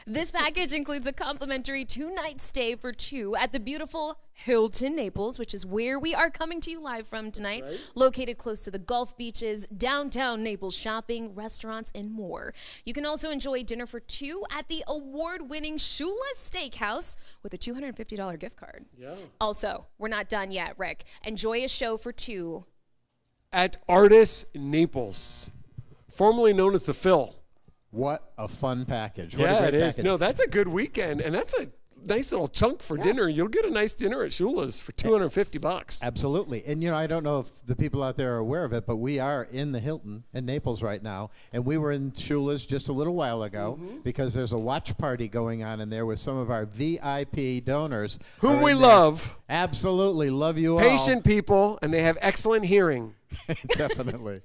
This package includes a complimentary 2-night stay for 2 at the beautiful Hilton Naples, which is where we are coming to you live from tonight, located close to the Gulf beaches, downtown Naples shopping, restaurants, and more. You can also enjoy dinner for 2 at the award-winning Shula's Steakhouse with a $250 gift card. Yeah. Also, we're not done yet, Rick. Enjoy a show for 2 at Artis Naples, formerly known as the Phil. What a fun package. Yeah, what a great it is. package. No, that's a good weekend, and that's a nice little chunk for dinner. You'll get a nice dinner at Shula's for $250. Absolutely. And, you know, I don't know if the people out there are aware of it, but we are in the Hilton in Naples right now. And we were in Shula's just a little while ago because there's a watch party going on in there with some of our VIP donors. Whom we love. Absolutely. Love you all. Patient people, and they have excellent hearing. Definitely.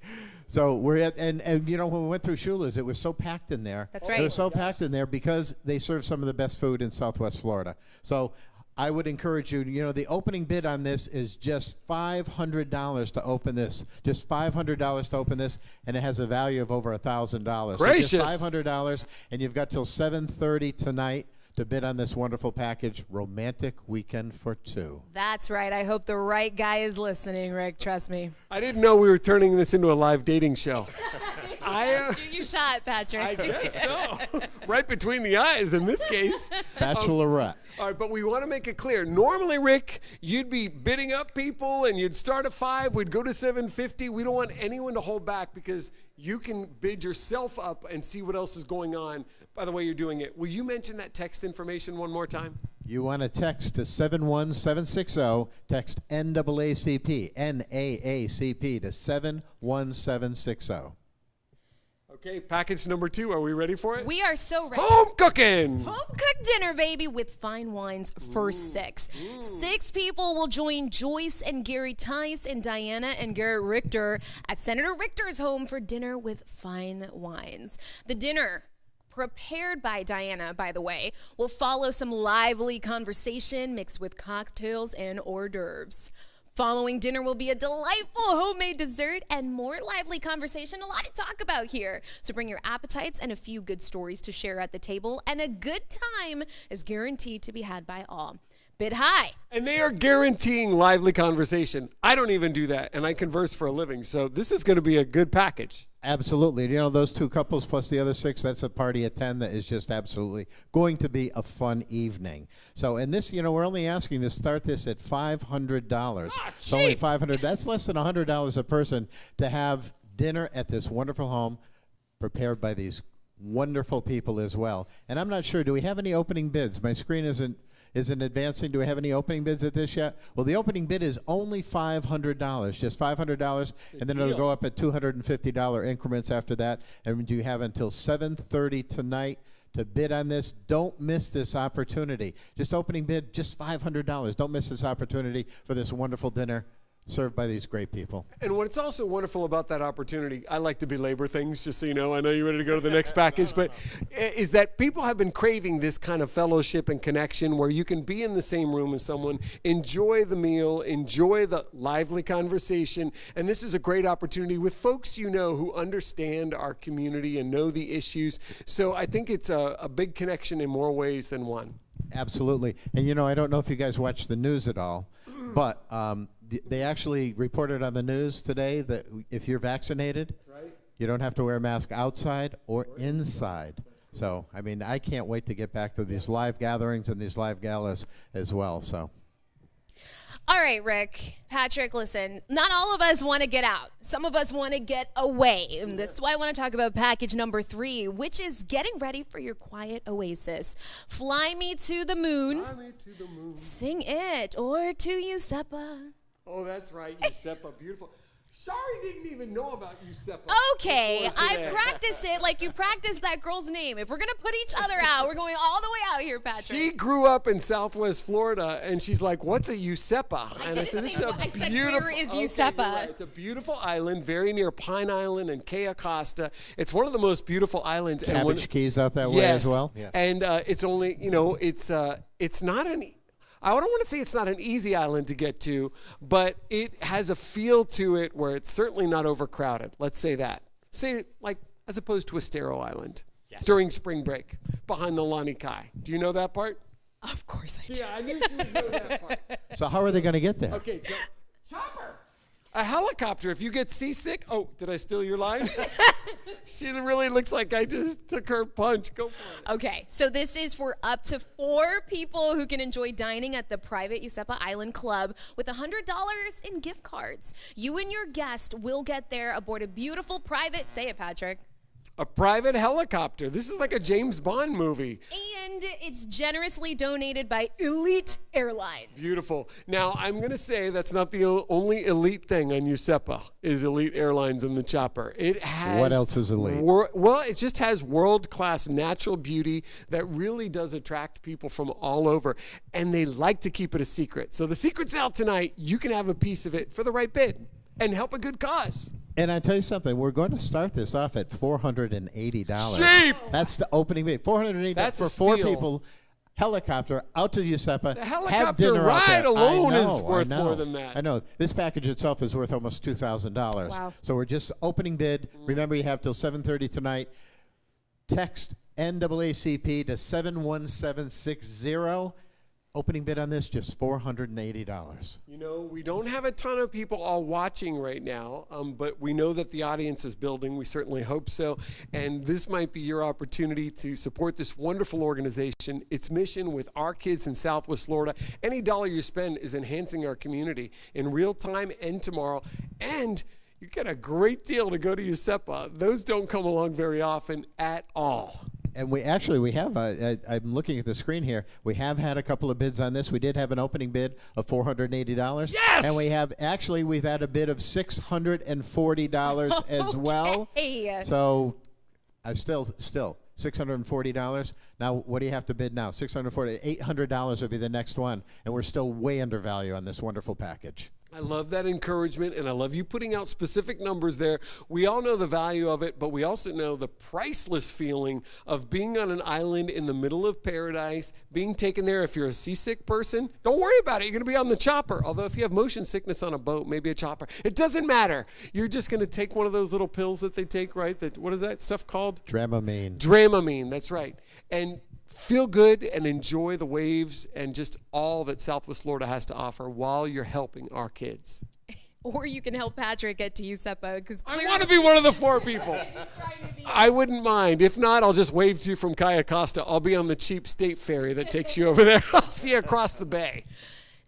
So we're at, and you know, when we went through Shula's, it was so packed in there. That's right. It was so packed in there because they serve some of the best food in Southwest Florida. So I would encourage you, you know, the opening bid on this is just $500 to open this. Just $500 to open this, and it has a value of over $1,000. Gracious. So just $500, and you've got till 7:30 tonight to bid on this wonderful package, Romantic Weekend for 2. That's right. I hope the right guy is listening, Rick. Trust me. I didn't know we were turning this into a live dating show. Shoot your shot, Patrick. I guess so. Right between the eyes in this case. Bachelorette. All right, but we want to make it clear. Normally, Rick, you'd be bidding up people, and you'd start at 5. We'd go to 750. We don't want anyone to hold back because you can bid yourself up and see what else is going on by the way you're doing it. Will you mention that text information one more time? You want to text to 71760, text NAACP, N-A-A-C-P to 71760. Okay, package number 2. Are we ready for it? We are so ready. Home cooking. Home cooked dinner, baby, with fine wines for 6. 6 people will join Joyce and Gary Tice and Diana and Garrett Richter at Senator Richter's home for dinner with fine wines. The dinner, prepared by Diana, by the way, will follow some lively conversation mixed with cocktails and hors d'oeuvres. Following dinner will be a delightful homemade dessert and more lively conversation. A lot to talk about here. So bring your appetites and a few good stories to share at the table, and a good time is guaranteed to be had by all. Bid high. And they are guaranteeing lively conversation. I don't even do that, and I converse for a living. So this is going to be a good package. Absolutely. You know, those 2 couples plus the other 6, that's a party of 10 that is just absolutely going to be a fun evening. So, and this, you know, we're only asking to start this at $500. It's only $500. That's less than $100 a person to have dinner at this wonderful home prepared by these wonderful people as well. And I'm not sure, do we have any opening bids? My screen isn't advancing. Do we have any opening bids at this yet? Well, the opening bid is only $500, just $500, and then it'll go up at $250 increments after that. And you have until 7:30 tonight to bid on this. Don't miss this opportunity. Just opening bid, just $500. Don't miss this opportunity for this wonderful dinner served by these great people. And what's also wonderful about that opportunity, I like to belabor things, just so you know. I know you're ready to go to the next package, but is that people have been craving this kind of fellowship and connection where you can be in the same room as someone, enjoy the meal, enjoy the lively conversation, and this is a great opportunity with folks you know who understand our community and know the issues. So I think it's a big connection in more ways than one. Absolutely. And you know, I don't know if you guys watch the news at all, but they actually reported on the news today that if you're vaccinated, you don't have to wear a mask outside or inside. So, I mean, I can't wait to get back to these live gatherings and these live galas as well. So. All right, Rick, Patrick, listen, not all of us want to get out. Some of us want to get away. And that's why I want to talk about package number 3, which is getting ready for your quiet oasis. Fly me to the moon. Fly me to the moon. Sing it, or to Giuseppe. Oh, that's right, Giuseppe, beautiful. Shari didn't even know about Giuseppe. Okay, I practiced it like you practiced that girl's name. If we're going to put each other out, we're going all the way out here, Patrick. She grew up in Southwest Florida, and she's like, what's a Giuseppe? And I said, this is a beautiful, where is Giuseppe? Okay, right. It's a beautiful island, very near Pine Island and Cayo Costa. It's one of the most beautiful islands. Cabbage Keys out that way as well? Yes, and it's only, you know, it's not I don't want to say it's not an easy island to get to, but it has a feel to it where it's certainly not overcrowded. Let's say that. Say like as opposed to Estero Island during spring break behind the Lani Kai. Do you know that part? Of course I do. Yeah, I knew you would know that part. So how are they going to get there? Okay, chopper. A helicopter. If you get seasick. Oh, did I steal your line? She really looks like I just took her punch. Go for it. Okay, so this is for up to 4 people who can enjoy dining at the private Giuseppe Island Club with $100 in gift cards. You and your guest will get there aboard a beautiful private, say it, Patrick. A private helicopter. This is like a James Bond movie. And it's generously donated by Elite Airlines. Beautiful. Now, I'm going to say that's not the only elite thing on Giuseppe is Elite Airlines and the chopper. It has... What else is elite? Well, it just has world-class natural beauty that really does attract people from all over. And they like to keep it a secret. So the secret's out tonight. You can have a piece of it for the right bid and help a good cause. And I tell you something, we're going to start this off at $480. Cheap! That's the opening bid. $480 for 4 people. Helicopter out to Giuseppe. The helicopter ride alone is worth more than that. I know. This package itself is worth almost $2,000. Wow. So we're just opening bid. Remember, you have till 7:30 tonight. Text NAACP to 71760. Opening bid on this, just $480. You know, we don't have a ton of people all watching right now, but we know that the audience is building. We certainly hope so. And this might be your opportunity to support this wonderful organization, its mission with our kids in Southwest Florida. Any dollar you spend is enhancing our community in real time and tomorrow. And you get a great deal to go to Giuseppe. Those don't come along very often at all. And we have, I'm looking at the screen here, we have had a couple of bids on this. We did have an opening bid of $480. Yes! And we've had a bid of $640 as well. Hey. So Still, $640. Now, what do you have to bid now? $640, $800 would be the next one, and we're still way under value on this wonderful package. I love that encouragement, and I love you putting out specific numbers there. We all know the value of it, but we also know the priceless feeling of being on an island in the middle of paradise, being taken there. If you're a seasick person, don't worry about it. You're going to be on the chopper. Although if you have motion sickness on a boat, maybe a chopper. It doesn't matter. You're just going to take one of those little pills that they take, right? What is that stuff called? Dramamine. Dramamine, that's right. And feel good and enjoy the waves and just all that Southwest Florida has to offer while you're helping our kids. Or you can help Patrick get to USEPA, because I want to be one of the 4 people. I wouldn't mind. If not, I'll just wave to you from Cayo Costa. I'll be on the cheap state ferry that takes you over there. I'll see you across the bay.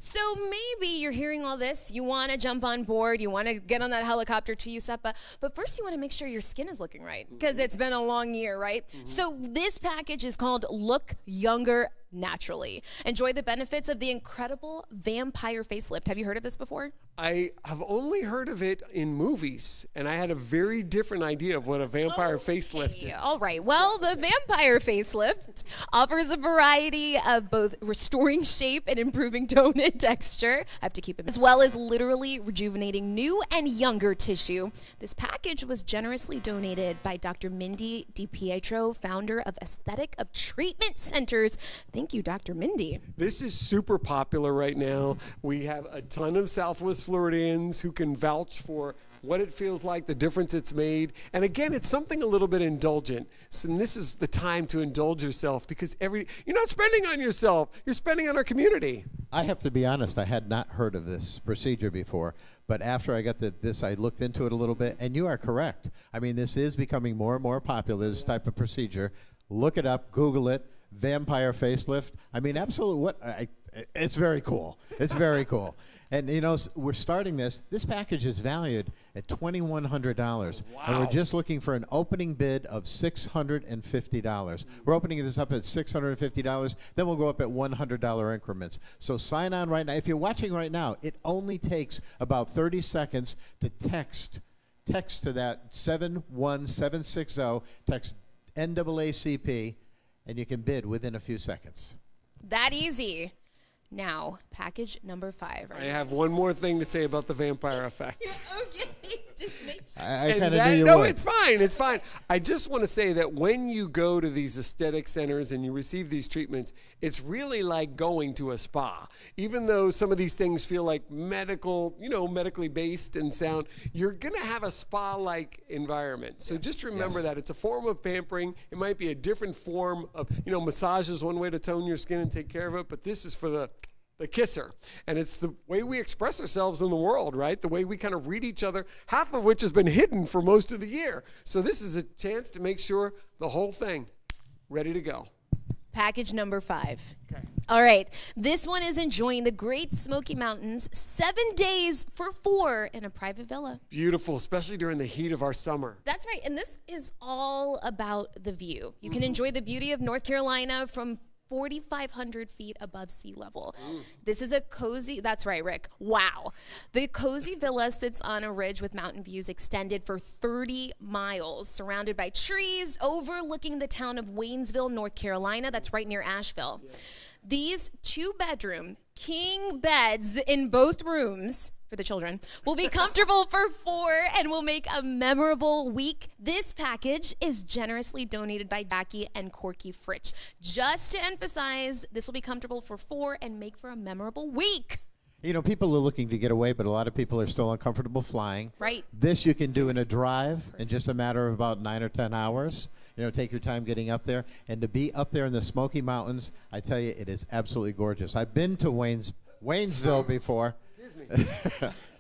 So maybe you're hearing all this, you want to jump on board, you want to get on that helicopter to USEPA, but first you want to make sure your skin is looking right, because it's been a long year, right? So this package is called Look Younger Naturally. Enjoy the benefits of the incredible vampire facelift. Have you heard of this before? I have only heard of it in movies, and I had a very different idea of what a vampire facelift is. All right. Well, the vampire facelift offers a variety of both restoring shape and improving tone and texture. I have to keep it, as well as literally rejuvenating new and younger tissue. This package was generously donated by Dr. Mindy DiPietro, founder of Aesthetic of Treatment Centers. Thank you, Dr. Mindy. This is super popular right now. We have a ton of Southwest Floridians who can vouch for what it feels like, the difference it's made. And again, it's something a little bit indulgent. So this is the time to indulge yourself, because you're not spending on yourself, you're spending on our community. I have to be honest, I had not heard of this procedure before, but after I got this, I looked into it a little bit, and you are correct. I mean, this is becoming more and more popular, this type of procedure. Look it up, Google it, vampire facelift. I mean, absolutely, it's very cool. It's very cool. And, you know, we're starting this. This package is valued at $2,100. Wow. And we're just looking for an opening bid of $650. We're opening this up at $650. Then we'll go up at $100 increments. So sign on right now. If you're watching right now, it only takes about 30 seconds to text to that 71760, text NAACP, and you can bid within a few seconds. That easy. Now, package number 5. I have one more thing to say about the vampire effect. Okay, just make sure. I kind of knew you No, would. it's fine. It's fine. I just want to say that when you go to these aesthetic centers and you receive these treatments, it's really like going to a spa. Even though some of these things feel like medically based and sound, you're going to have a spa-like environment. So just remember that. It's a form of pampering. It might be a different form of, massage is one way to tone your skin and take care of it, but this is for the kisser. And it's the way we express ourselves in the world, right? The way we kind of read each other, half of which has been hidden for most of the year. So this is a chance to make sure the whole thing ready to go. Package number 5. Okay. All right. This one is enjoying the Great Smoky Mountains 7 days for 4 in a private villa. Beautiful, especially during the heat of our summer. That's right. And this is all about the view. You can enjoy the beauty of North Carolina from 4,500 feet above sea level. This is a cozy, that's right, Rick. Wow. The cozy villa sits on a ridge with mountain views extended for 30 miles, surrounded by trees, overlooking the town of Waynesville, North Carolina. That's right near Asheville. Yes. These 2-bedroom king beds in both rooms for the children will be comfortable for 4 and will make a memorable week. This package is generously donated by Jackie and Corky Fritch. Just to emphasize, this will be comfortable for 4 and make for a memorable week. You know, people are looking to get away, but a lot of people are still uncomfortable flying. Right. This you can do in a drive in just a matter of about 9 or 10 hours. Take your time getting up there. And to be up there in the Smoky Mountains, I tell you, it is absolutely gorgeous. I've been to Waynesville before.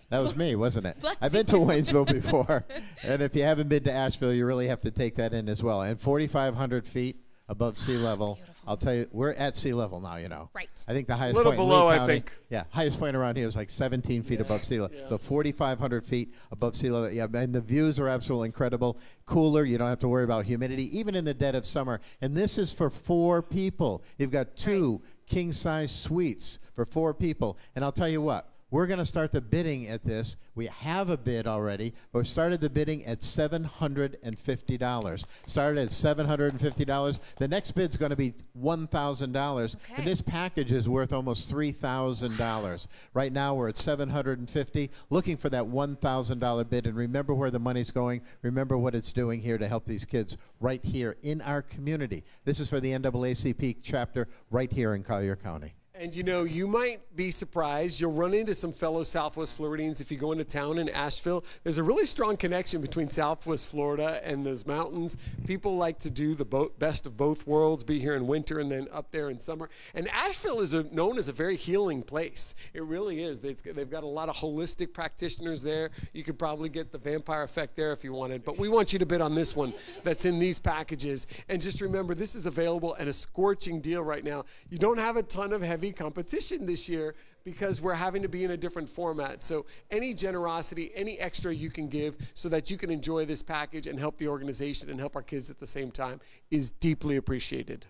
That was me, wasn't it? I've been to Waynesville before. And if you haven't been to Asheville, you really have to take that in as well. And 4,500 feet above sea level. I'll tell you, we're at sea level now, Right. I think the highest Little point in below, Lee I County, think. Yeah, highest point around here is like 17 feet above sea level. So 4,500 feet above sea level. Yeah, and the views are absolutely incredible. Cooler, you don't have to worry about humidity, even in the dead of summer. And this is for 4 people. You've got 2 king-size suites for 4 people. And I'll tell you what, we're going to start the bidding at this. We have a bid already, but we started the bidding at $750. Started at $750. The next bid's going to be $1,000, and this package is worth almost $3,000. Right now we're at $750, looking for that $1,000 bid. And remember where the money's going. Remember what it's doing here to help these kids right here in our community. This is for the NAACP chapter right here in Collier County. And you know, you might be surprised. You'll run into some fellow Southwest Floridians if you go into town in Asheville. There's a really strong connection between Southwest Florida and those mountains. People like to do the best of both worlds, be here in winter and then up there in summer. And Asheville is known as a very healing place. It really is. They've got a lot of holistic practitioners there. You could probably get the vampire effect there if you wanted. But we want you to bid on this one that's in these packages. And just remember, this is available at a scorching deal right now. You don't have a ton of heavy competition this year because we're having to be in a different format. So any generosity, any extra you can give so that you can enjoy this package and help the organization and help our kids at the same time is deeply appreciated.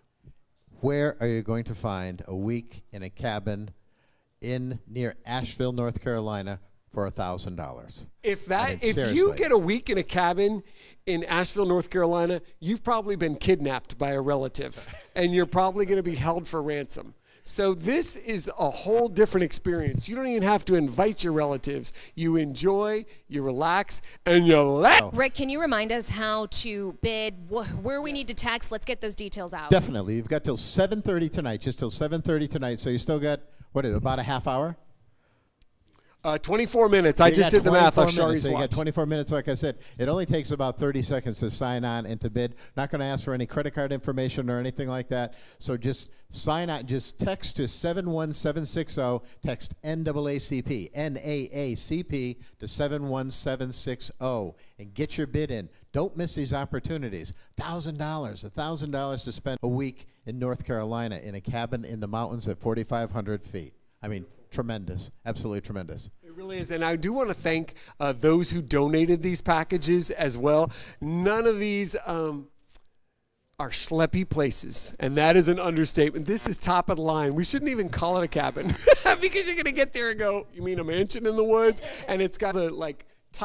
Where are you going to find a week in a cabin near Asheville, North Carolina for $1,000? If you get a week in a cabin in Asheville, North Carolina, you've probably been kidnapped by a relative and you're probably going to be held for ransom. So this is a whole different experience. You don't even have to invite your relatives. You enjoy, you relax, and you let. Rick, can you remind us how to bid, where we need to text? Let's get those details out. Definitely. You've got till 7:30 tonight, just till 7:30 tonight. So you still got, what is it, about a half hour? 24 minutes. I just did the math off Shari's So you watch. got 24 minutes, like I said. It only takes about 30 seconds to sign on and to bid. Not going to ask for any credit card information or anything like that. So just sign on. Just text to 71760. Text NAACP, NAACP to 71760 and get your bid in. Don't miss these opportunities. $1,000 to spend a week in North Carolina in a cabin in the mountains at 4,500 feet. I mean, tremendous, absolutely tremendous. It really is, and I do want to thank those who donated these packages as well. None of these are schleppy places, and that is an understatement. This is top of the line. We shouldn't even call it a cabin because you're going to get there and go, you mean a mansion in the woods? And it's got the,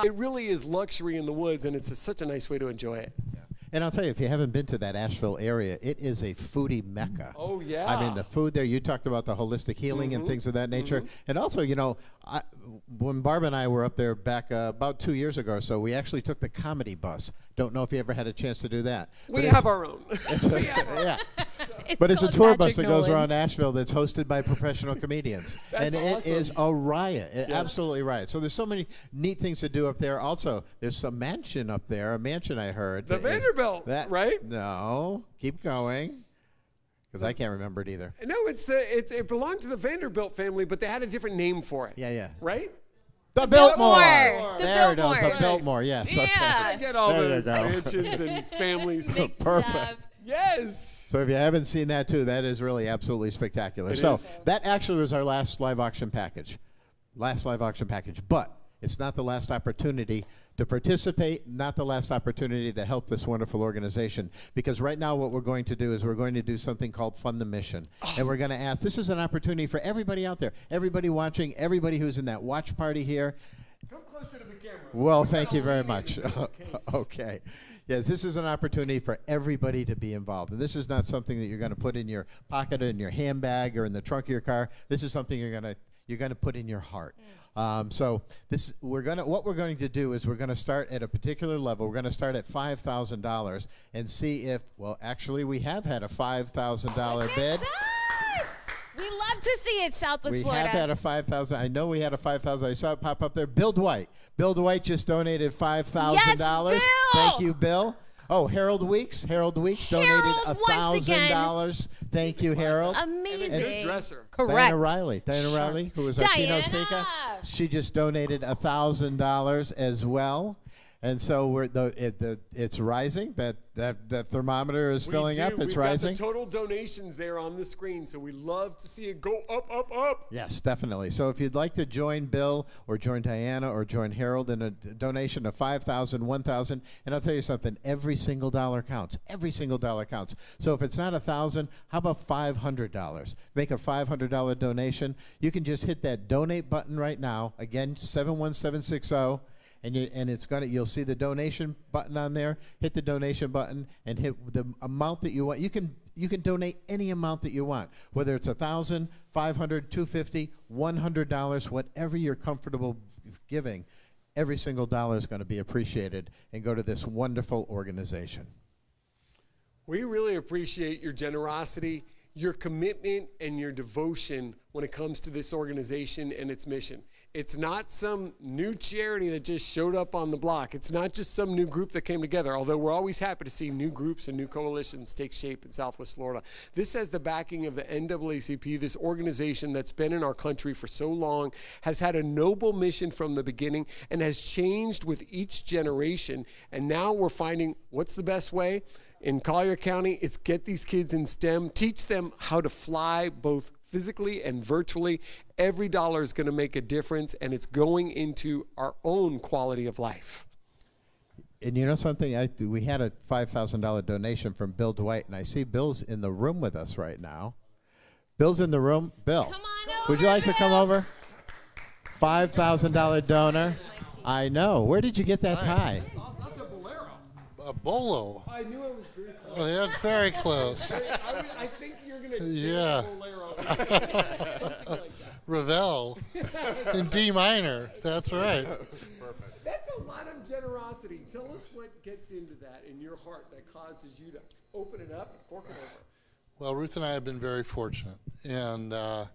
it really is luxury in the woods, and it's such a nice way to enjoy it. Yeah. And I'll tell you, if you haven't been to that Asheville area, it is a foodie mecca. Oh, yeah. I mean, the food there, you talked about the holistic healing and things of that nature. And also, you know, when Barb and I were up there back about 2 years ago or so, we actually took the comedy bus. Don't know if you ever had a chance to do that. We have our own. Yeah. But it's a tour bus that goes around Asheville that's hosted by professional comedians. And it is a riot. Absolutely riot. So there's so many neat things to do up there. Also, there's some mansion up there, a mansion I heard. The Vanderbilt, right? No. Keep going. Because I can't remember it either. No, it belonged to the Vanderbilt family, but they had a different name for it. Yeah. Right? The Biltmore. The there it Biltmore. is, the Biltmore, yes. Yeah. Okay. I get all those mansions and families. Perfect. Yes. So if you haven't seen that too, that is really absolutely spectacular. That actually was our last live auction package. But it's not the last opportunity to participate, not the last opportunity to help this wonderful organization. Because right now what we're going to do is we're going to do something called Fund the Mission. Awesome. And we're going to ask, this is an opportunity for everybody out there, everybody watching, everybody who's in that watch party here. Come closer to the camera. Well, thank you very much. Okay. Yes, this is an opportunity for everybody to be involved. And this is not something that you're going to put in your pocket or in your handbag or in the trunk of your car. This is something you're going to put in your heart. So what we're going to do is we're going to start at a particular level. We're going to start at $5,000 and see if, well, actually we have had a $5,000 bid. We love to see it, Southwest Florida. We have had a 5,000. I know we had a 5,000. I saw it pop up there. Bill Dwight. Bill Dwight just donated $5,000. Yes, Bill! Thank you, Bill. Oh, Harold Weeks. Harold Weeks donated $1,000. Thank you, Harold. Amazing. And a good dresser. Correct. Diana Riley, who was our keynote speaker. She just donated $1,000 as well. And so it's rising. That thermometer is filling up. It's rising. We've got the total donations there on the screen, so we love to see it go up, up, up. Yes, definitely. So if you'd like to join Bill or join Diana or join Harold in a donation of $5,000, $1,000, and I'll tell you something, every single dollar counts. Every single dollar counts. So if it's not $1,000, how about $500? Make a $500 donation. You can just hit that donate button right now. Again, 71760. And you'll see the donation button on there. Hit the donation button and hit the amount that you want. You can donate any amount that you want, whether it's $1,000, $500, $250, $100, whatever you're comfortable giving. Every single dollar is going to be appreciated and go to this wonderful organization. We really appreciate your generosity, your commitment, and your devotion when it comes to this organization and its mission. It's not some new charity that just showed up on the block. It's not just some new group that came together, although we're always happy to see new groups and new coalitions take shape in Southwest Florida. This has the backing of the NAACP, this organization that's been in our country for so long, has had a noble mission from the beginning, and has changed with each generation. And now we're finding what's the best way? In Collier County, it's get these kids in STEM, teach them how to fly both physically and virtually. Every dollar is going to make a difference, and it's going into our own quality of life. And you know something? We had a $5,000 donation from Bill Dwight, and I see Bill's in the room with us right now. Bill's in the room. Bill, come on over, would you like Bill. to come over? $5,000 donor. I know. Where did you get that tie? That's a bolero. A bolo. I knew I was very close. Oh, that's very close. I think you're going to Yeah. dance bolero. Something like that. Ravel in D minor. That's right. Perfect. That's a lot of generosity. Tell us what gets into that in your heart that causes you to open it up and fork it over. Well, Ruth and I have been very fortunate, and I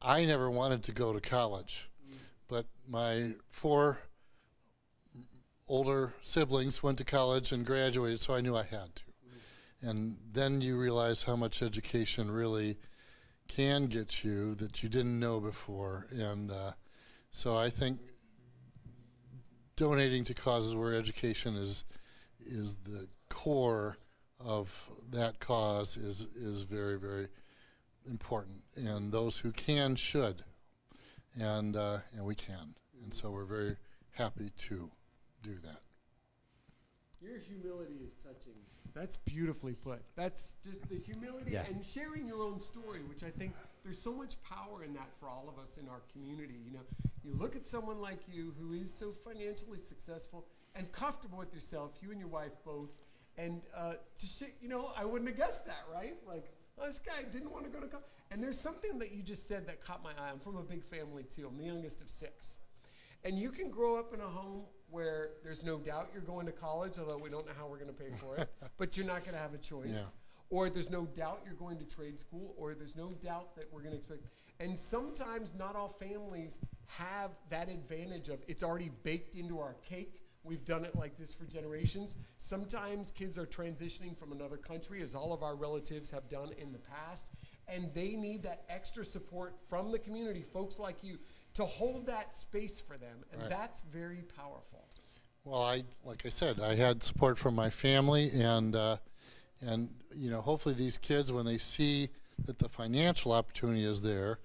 never wanted to go to college, but my 4 older siblings went to college and graduated, so I knew I had to. And then you realize how much education really can get you that you didn't know before. And so I think donating to causes where education is the core of that cause is very, very important. And those who can should. And we can. And so we're very happy to do that. Your humility is touching. That's beautifully put. That's just the humility and sharing your own story, which I think there's so much power in that for all of us in our community. You know, you look at someone like you who is so financially successful and comfortable with yourself, you and your wife both, and I wouldn't have guessed that, right? Like, this guy didn't want to go to college. And there's something that you just said that caught my eye. I'm from a big family too. I'm the youngest of 6. And you can grow up in a home where there's no doubt you're going to college, although we don't know how we're going to pay for it, but you're not going to have a choice. Yeah. Or there's no doubt you're going to trade school, or there's no doubt that we're going to expect. And sometimes not all families have that advantage of it's already baked into our cake. We've done it like this for generations. Sometimes kids are transitioning from another country, as all of our relatives have done in the past, and they need that extra support from the community, folks like you, to hold that space for them, and that's very powerful. Well, like I said, I had support from my family, and hopefully these kids, when they see that the financial opportunity is there,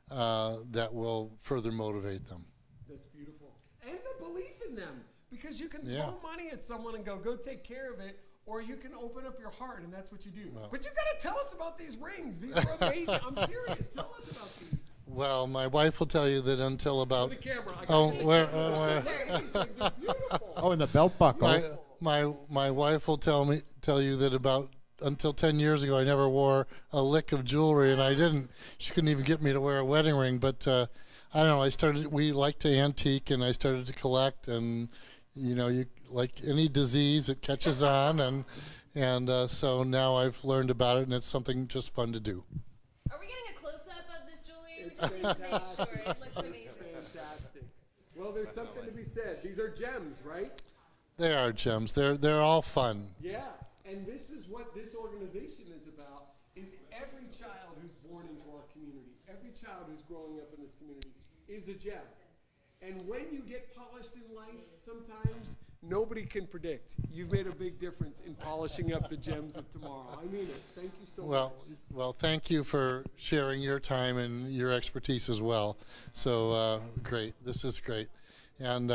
that will further motivate them. That's beautiful, and the belief in them, because you can throw money at someone and go take care of it, or you can open up your heart, and that's what you do. But you got to tell us about these rings. These are amazing. I'm serious. Tell us about these. Well, my wife will tell you that until about. The camera. Oh, and the belt buckle. My wife will tell you that about until 10 years ago, I never wore a lick of jewelry, and I didn't. She couldn't even get me to wear a wedding ring. But I don't know. We like to antique, and I started to collect, and you like any disease, it catches on, and so now I've learned about it, and it's something just fun to do. Are we getting a close-up of this jewelry? It's fantastic. It looks amazing. It's fantastic. Well, there's something to be said. These are gems, right? They are gems. They're all fun. Yeah, and this is what this organization is about, is every child who's born into our community, every child who's growing up in this community is a gem. And when you get polished in life, sometimes nobody can predict. You've made a big difference in polishing up the gems of tomorrow. I mean it. Thank you so much. Well, thank you for sharing your time and your expertise as well. So great. This is great. And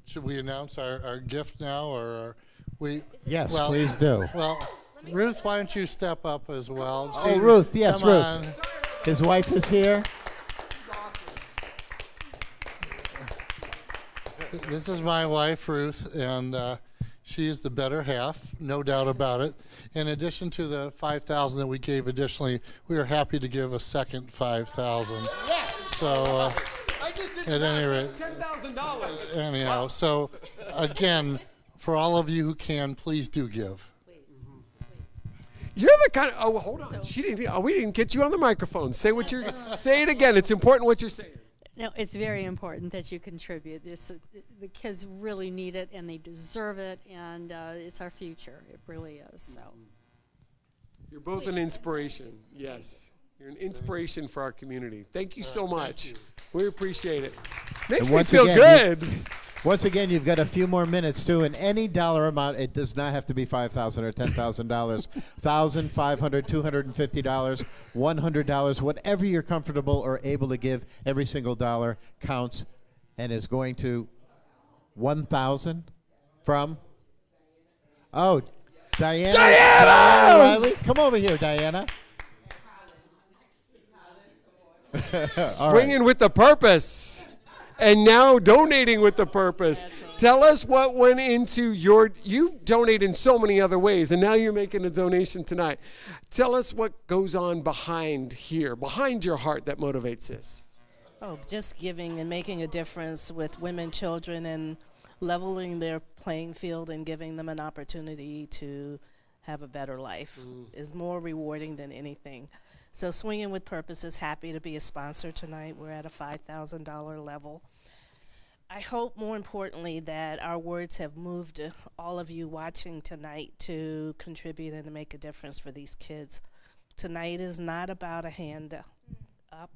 should we announce our gift now, or we? Yes, please do. Well, Ruth, why don't you step up as well? Oh, Ruth, yes, come Ruth. on. His wife is here. This is my wife, Ruth, and she is the better half, no doubt about it. In addition to the $5,000 that we gave additionally, we are happy to give a second $5,000. Yes. So at any rate, $10,000. anyhow, so again, for all of you who can, please do give. You're the kind of, oh, hold on. We didn't get you on the microphone. Say what you're, say it again. It's important what you're saying. No, it's very important that you contribute. The kids really need it, and they deserve it, and it's our future. It really is. So. You're both an inspiration. Yes, you're an inspiration for our community. Thank you so much. We appreciate it. Makes me feel good. Once again, you've got a few more minutes too, and any dollar amount, it does not have to be $5,000 or $10,000, $1,000, $500, $250, $100, whatever you're comfortable or able to give. Every single dollar counts, and is going to 1,000 from. Oh, Diana! Diana Riley, come over here, Diana. Swinging with the purpose. And now donating with the purpose. Tell us what went into you donate in so many other ways, and now you're making a donation tonight. Tell us what goes on behind your heart that motivates this. Oh, just giving and making a difference with women, children, and leveling their playing field and giving them an opportunity to have a better life is more rewarding than anything. So Swinging with Purpose is happy to be a sponsor tonight. We're at a $5,000 level. I hope, more importantly, that our words have moved all of you watching tonight to contribute and to make a difference for these kids. Tonight is not about a hand up,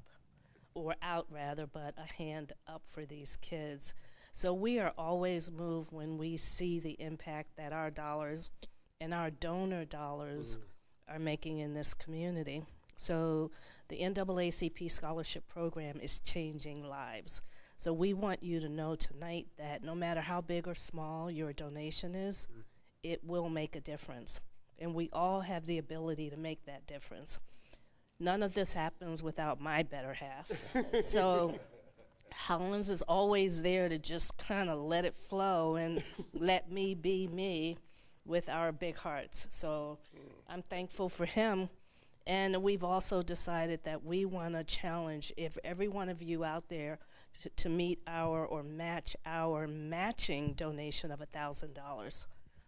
or out rather, but a hand up for these kids. So we are always moved when we see the impact that our dollars and our donor dollars are making in this community. So the NAACP scholarship program is changing lives. So we want you to know tonight that no matter how big or small your donation is, it will make a difference. And we all have the ability to make that difference. None of this happens without my better half. So Hollins is always there to just kind of let it flow and let me be me with our big hearts. So I'm thankful for him. And we've also decided that we want to challenge every one of you out there to meet or match our matching donation of $1,000.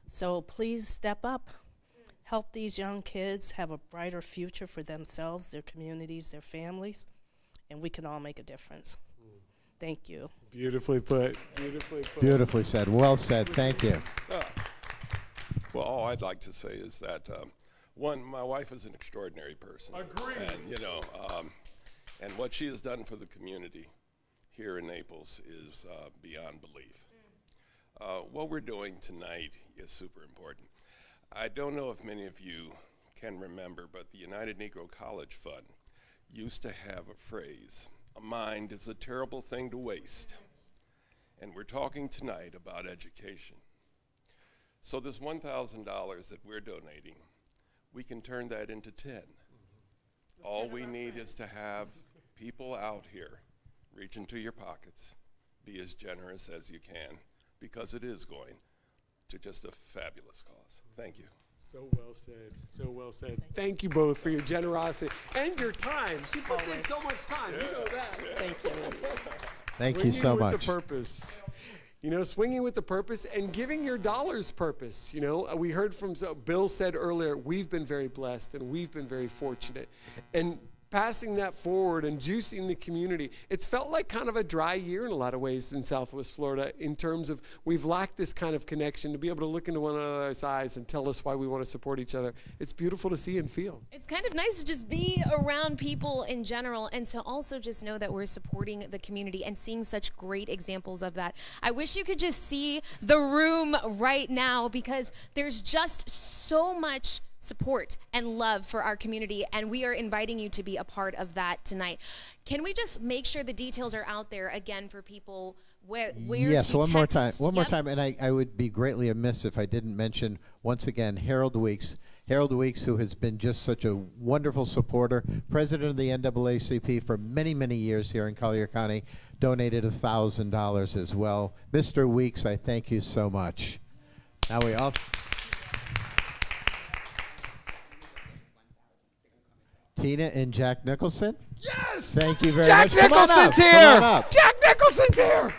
So please step up, help these young kids have a brighter future for themselves, their communities, their families, and we can all make a difference. Thank you. Beautifully put. Beautifully put. Beautifully said. Well said. Thank you. Well, all I'd like to say is that one, my wife is an extraordinary person. Agreed. And and what she has done for the community here in Naples is beyond belief. What we're doing tonight is super important. I don't know if many of you can remember, but the United Negro College Fund used to have a phrase, "A mind is a terrible thing to waste." And we're talking tonight about education. So this $1,000 that we're donating, we can turn that into 10. All we need is to have people out here reach into your pockets, be as generous as you can, because it is going to just a fabulous cause. Thank you. So well said. So well said. Thank you both for your generosity and your time. She puts in so much time. You know that. Thank you. Thank you so much. Swinging with the purpose. Swinging with the purpose and giving your dollars purpose. We heard from Bill said earlier, we've been very blessed and we've been very fortunate. And passing that forward and juicing the community. It's felt like kind of a dry year in a lot of ways in Southwest Florida in terms of we've lacked this kind of connection to be able to look into one another's eyes and tell us why we want to support each other. It's beautiful to see and feel. It's kind of nice to just be around people in general and to also just know that we're supporting the community and seeing such great examples of that. I wish you could just see the room right now because there's just so much support and love for our community, and we are inviting you to be a part of that tonight. Can we just make sure the details are out there again for people where yes, to one more time. text? One more time, and I would be greatly amiss if I didn't mention once again Harold Weeks. Harold Weeks, who has been just such a wonderful supporter, president of the NAACP for many, many years here in Collier County, donated $1,000 as well. Mr. Weeks, I thank you so much. Now we all... Tina and Jack Nicholson? Yes! Thank you very Jack much. Come on Nicholson's up. here! Come on up. Jack Nicholson's here!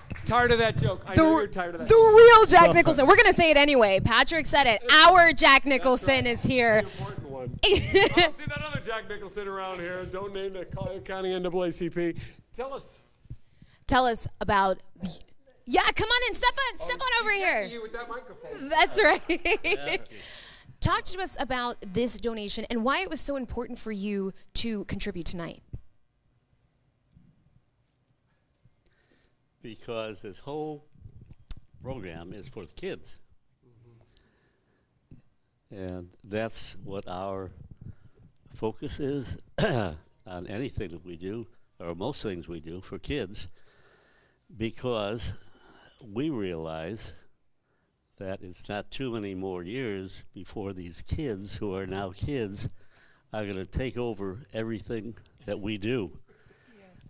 He's tired of that joke. I know you're tired of that. The real Jack Nicholson. We're going to say it anyway. Patrick said it. Our Jack Nicholson is here. The important one. I don't see that other Jack Nicholson around here. Don't name the Collier County NAACP. Tell us about... Yeah, come on in. Step on over here. You with that microphone. That's right. Talk to us about this donation and why it was so important for you to contribute tonight. Because this whole program is for the kids. And that's what our focus is on anything that we do, or most things we do for kids, because we realize that it's not too many more years before these kids, who are now kids, are going to take over everything that we do.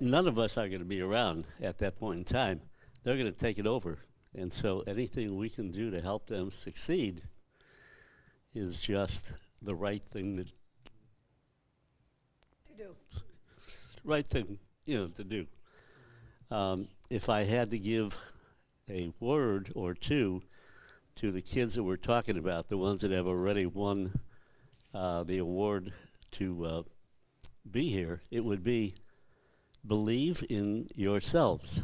None of us are going to be around at that point in time. They're going to take it over. And so anything we can do to help them succeed is just the right thing to do. Right thing, to do. If I had to give a word or two to the kids that we're talking about, the ones that have already won the award to be here, it would be believe in yourselves.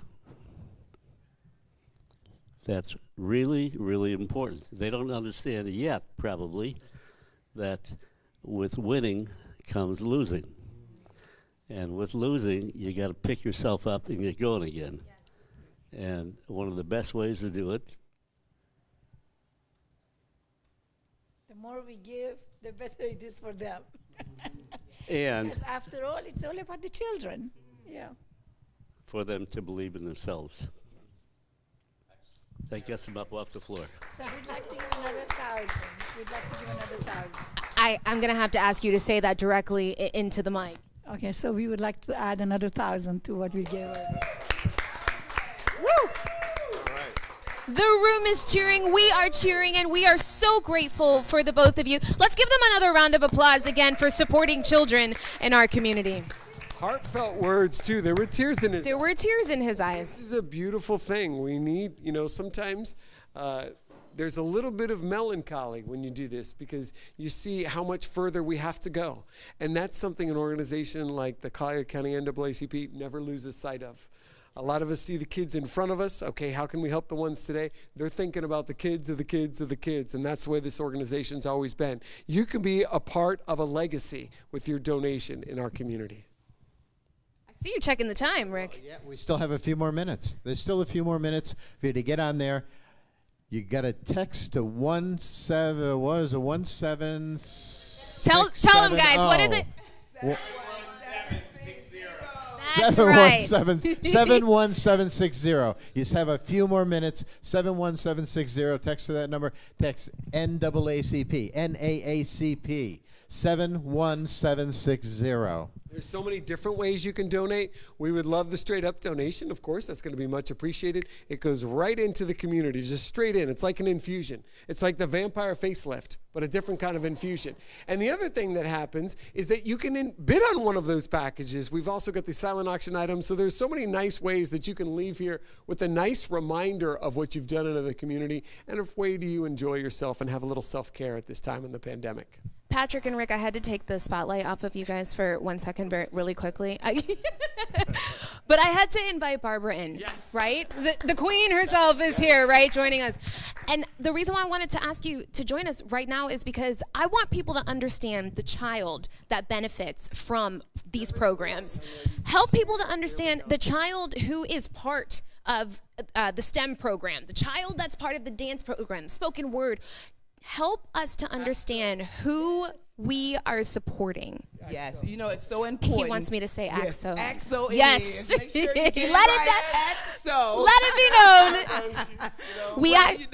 That's really, really important. They don't understand yet, probably, that with winning comes losing. And with losing, you got to pick yourself up and get going again. Yes. And one of the best ways to do it. The more we give, the better it is for them. And because after all, it's all about the children. Yeah. For them to believe in themselves. That gets them up off the floor. So we'd like to give another 1,000. We'd like to give another 1,000. I'm going to have to ask you to say that directly into the mic. Okay, so we would like to add another 1,000 to what we gave her. Woo! The room is cheering, we are cheering, and we are so grateful for the both of you. Let's give them another round of applause again for supporting children in our community. Heartfelt words, too. There were tears in his eyes. There were tears in his eyes. This is a beautiful thing. We need, sometimes there's a little bit of melancholy when you do this because you see how much further we have to go. And that's something an organization like the Collier County NAACP never loses sight of. A lot of us see the kids in front of us. Okay, how can we help the ones today? They're thinking about the kids of the kids of the kids, and that's the way this organization's always been. You can be a part of a legacy with your donation in our community. I see you checking the time, Rick. Yeah, we still have a few more minutes. There's still a few more minutes for you to get on there. You got a text to 17. Tell them, guys. What is it? 71760. You just have a few more minutes. 71760. Text to that number. Text NAACP. NAACP. 71760. There's so many different ways you can donate. We would love the straight up donation, of course. That's going to be much appreciated. It goes right into the community, just straight in. It's like an infusion. It's like the vampire facelift, but a different kind of infusion. And the other thing that happens is that you can bid on one of those packages. We've also got the silent auction items. So there's so many nice ways that you can leave here with a nice reminder of what you've done in the community and a way do you enjoy yourself and have a little self-care at this time in the pandemic. Patrick and Rick, I had to take the spotlight off of you guys for 1 second, really quickly. But I had to invite Barbara in, right? The queen herself is here, right, joining us. And the reason why I wanted to ask you to join us right now is because I want people to understand the child that benefits from these programs. Help people to understand the child who is part of the STEM program, the child that's part of the dance program, spoken word. Help us to understand who we are supporting. Yes, you know, it's so important. He wants me to say AXO. AXO yes. Is. Make sure you get it Let right. AXO. Let it be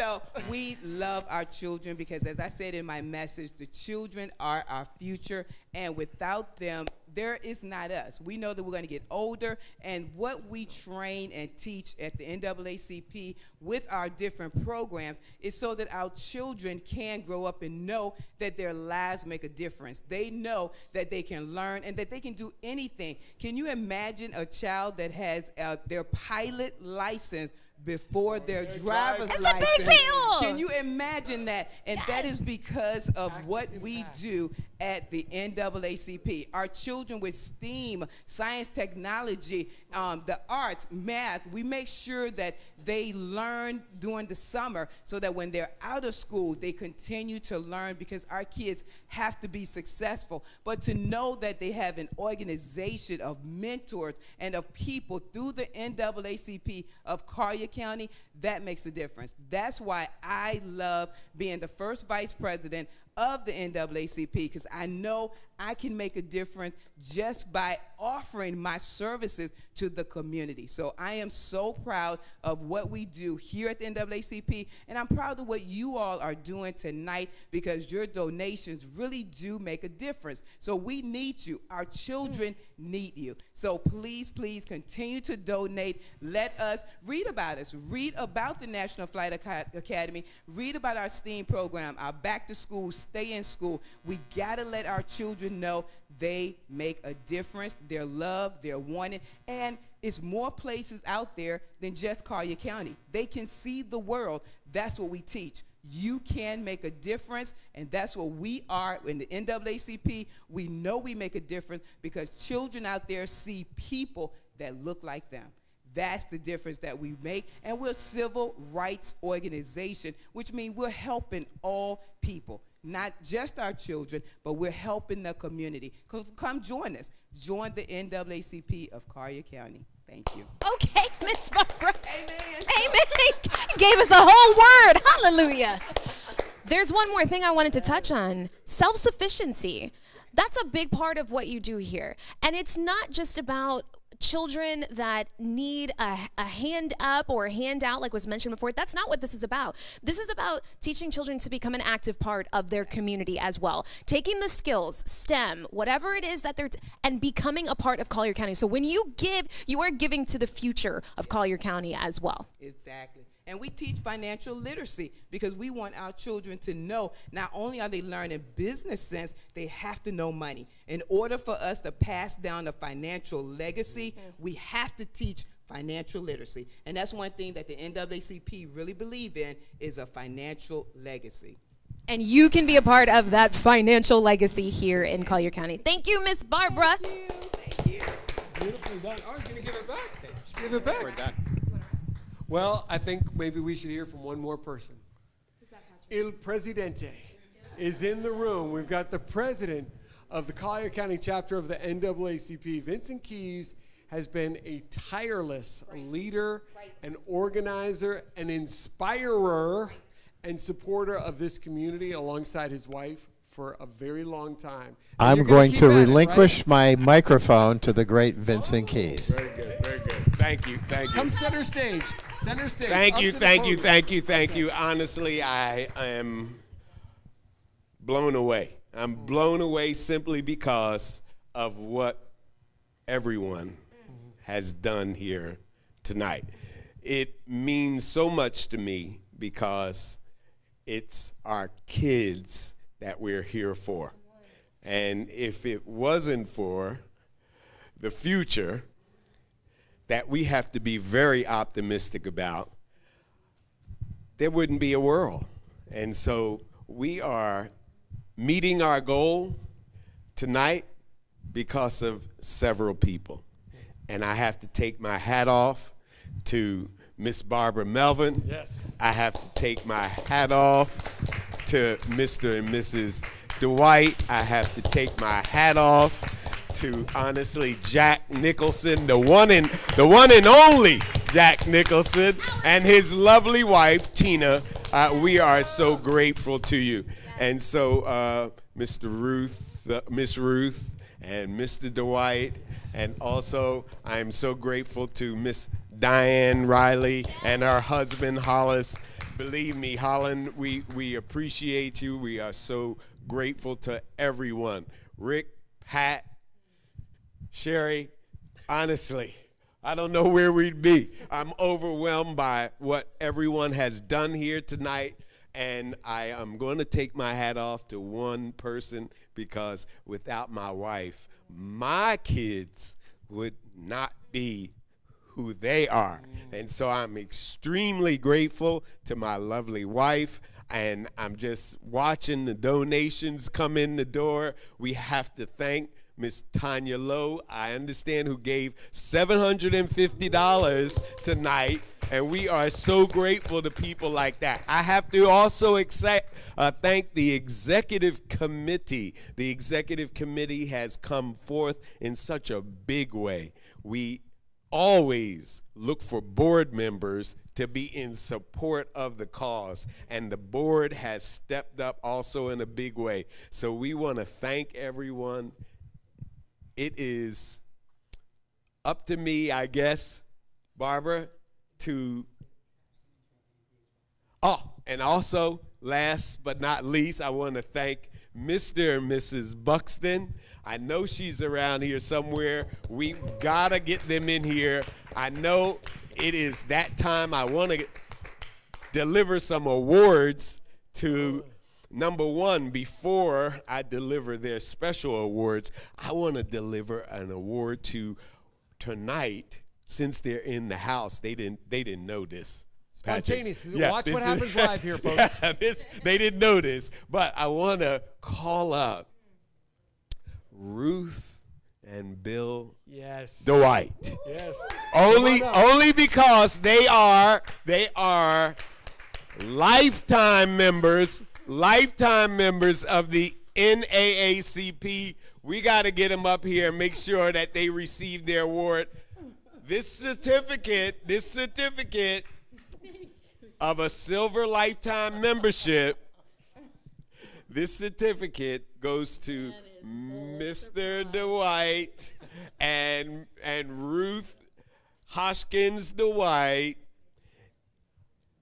known. We love our children because, as I said in my message, the children are our future, and without them, there is not us. We know that we're going to get older, and what we train and teach at the NAACP with our different programs is so that our children can grow up and know that their lives make a difference. They know that they can learn and that they can do anything. Can you imagine a child that has their pilot license before their driver's license? It's a big deal! Can you imagine that? And that is because of what we do at the NAACP. Our children with STEAM, science, technology, the arts, math, we make sure that they learn during the summer so that when they're out of school, they continue to learn, because our kids have to be successful. But to know that they have an organization of mentors and of people through the NAACP of Collier County, that makes a difference. That's why I love being the first vice president of the NAACP, because I know I can make a difference just by offering my services to the community. So I am so proud of what we do here at the NAACP, and I'm proud of what you all are doing tonight, because your donations really do make a difference. So we need you. Our children need you. So please, please continue to donate. Let us read about us. Read about the National Flight Academy. Read about our STEAM program, our back to school, stay in school. We gotta let our children know they make a difference. They're loved, they're wanted, and it's more places out there than just Collier County. They can see the world. That's what we teach. You can make a difference, and that's what we are in the NAACP. We know we make a difference because children out there see people that look like them. That's the difference that we make. And we're a civil rights organization, which means we're helping all people, not just our children, but we're helping the community. Come join us. Join the NAACP of Collier County. Thank you. Okay, Miss Barbara. Amen. Amen. Gave us a whole word. Hallelujah. There's one more thing I wanted to touch on. Self-sufficiency. That's a big part of what you do here. And it's not just about children that need a hand up or a hand out, like was mentioned before. That's not what this is about. This is about teaching children to become an active part of their community as well. Taking the skills, STEM, whatever it is that they're, and becoming a part of Collier County. So when you give, you are giving to the future of Collier County as well. Exactly. And we teach financial literacy because we want our children to know not only are they learning business sense, they have to know money. In order for us to pass down a financial legacy, we have to teach financial literacy. And that's one thing that the NAACP really believe in, is a financial legacy. And you can be a part of that financial legacy here in Collier County. Thank you, Miss Barbara. Thank you. Thank you. Beautifully done. Oh, you're going to give it back? Just give it back. We're done. Well, I think maybe we should hear from one more person. Il Presidente is in the room. We've got the president of the Collier County chapter of the NAACP. Vincent Keys has been a tireless leader, an organizer, an inspirer, and supporter of this community alongside his wife for a very long time. And I'm going to relinquish my microphone to the great Vincent Keys. Very good, very good. Thank you, thank you. Come center stage. Center stage. Thank you, thank you, thank you, thank you. Honestly, I am blown away. I'm blown away simply because of what everyone has done here tonight. It means so much to me because it's our kids that we're here for. And if it wasn't for the future that we have to be very optimistic about, there wouldn't be a world. And so we are meeting our goal tonight because of several people. And I have to take my hat off to Miss Barbara Melvin. Yes. I have to take my hat off to Mr. and Mrs. Dwight. I have to take my hat off to, honestly, Jack Nicholson, the one and only Jack Nicholson, and his lovely wife, Tina. We are so grateful to you. And so, Miss Ruth, and Mr. Dwight, and also I'm so grateful to Miss Diane Riley and our husband, Hollis. Believe me, Holland, we appreciate you. We are so grateful to everyone. Rick, Pat, Sherry, honestly, I don't know where we'd be. I'm overwhelmed by what everyone has done here tonight, and I am going to take my hat off to one person, because without my wife, my kids would not be who they are. And so I'm extremely grateful to my lovely wife, and I'm just watching the donations come in the door. We have to thank Miss Tanya Lowe, I understand, who gave $750 tonight, and we are so grateful to people like that. I have to also thank the executive committee. The executive committee has come forth in such a big way. We always look for board members to be in support of the cause, and the board has stepped up also in a big way. So we want to thank everyone. It is up to me, I guess, Barbara, and also, last but not least, I want to thank Mr. and Mrs. Buxton. I know she's around here somewhere. We've got to get them in here. I know it is that time. I want to deliver some awards to, number one, before I deliver their special awards, I want to deliver an award to tonight, since they're in the house. They didn't know this. Spontaneous. Watch what happens live here, folks. Yeah, they didn't know this, but I want to call up Ruth and Bill Dwight. Yes. Only because they are lifetime members of the NAACP. We got to get them up here and make sure that they receive their award. This certificate of a silver lifetime membership, this certificate goes to Mr. Dwight and Ruth Hoskins Dwight,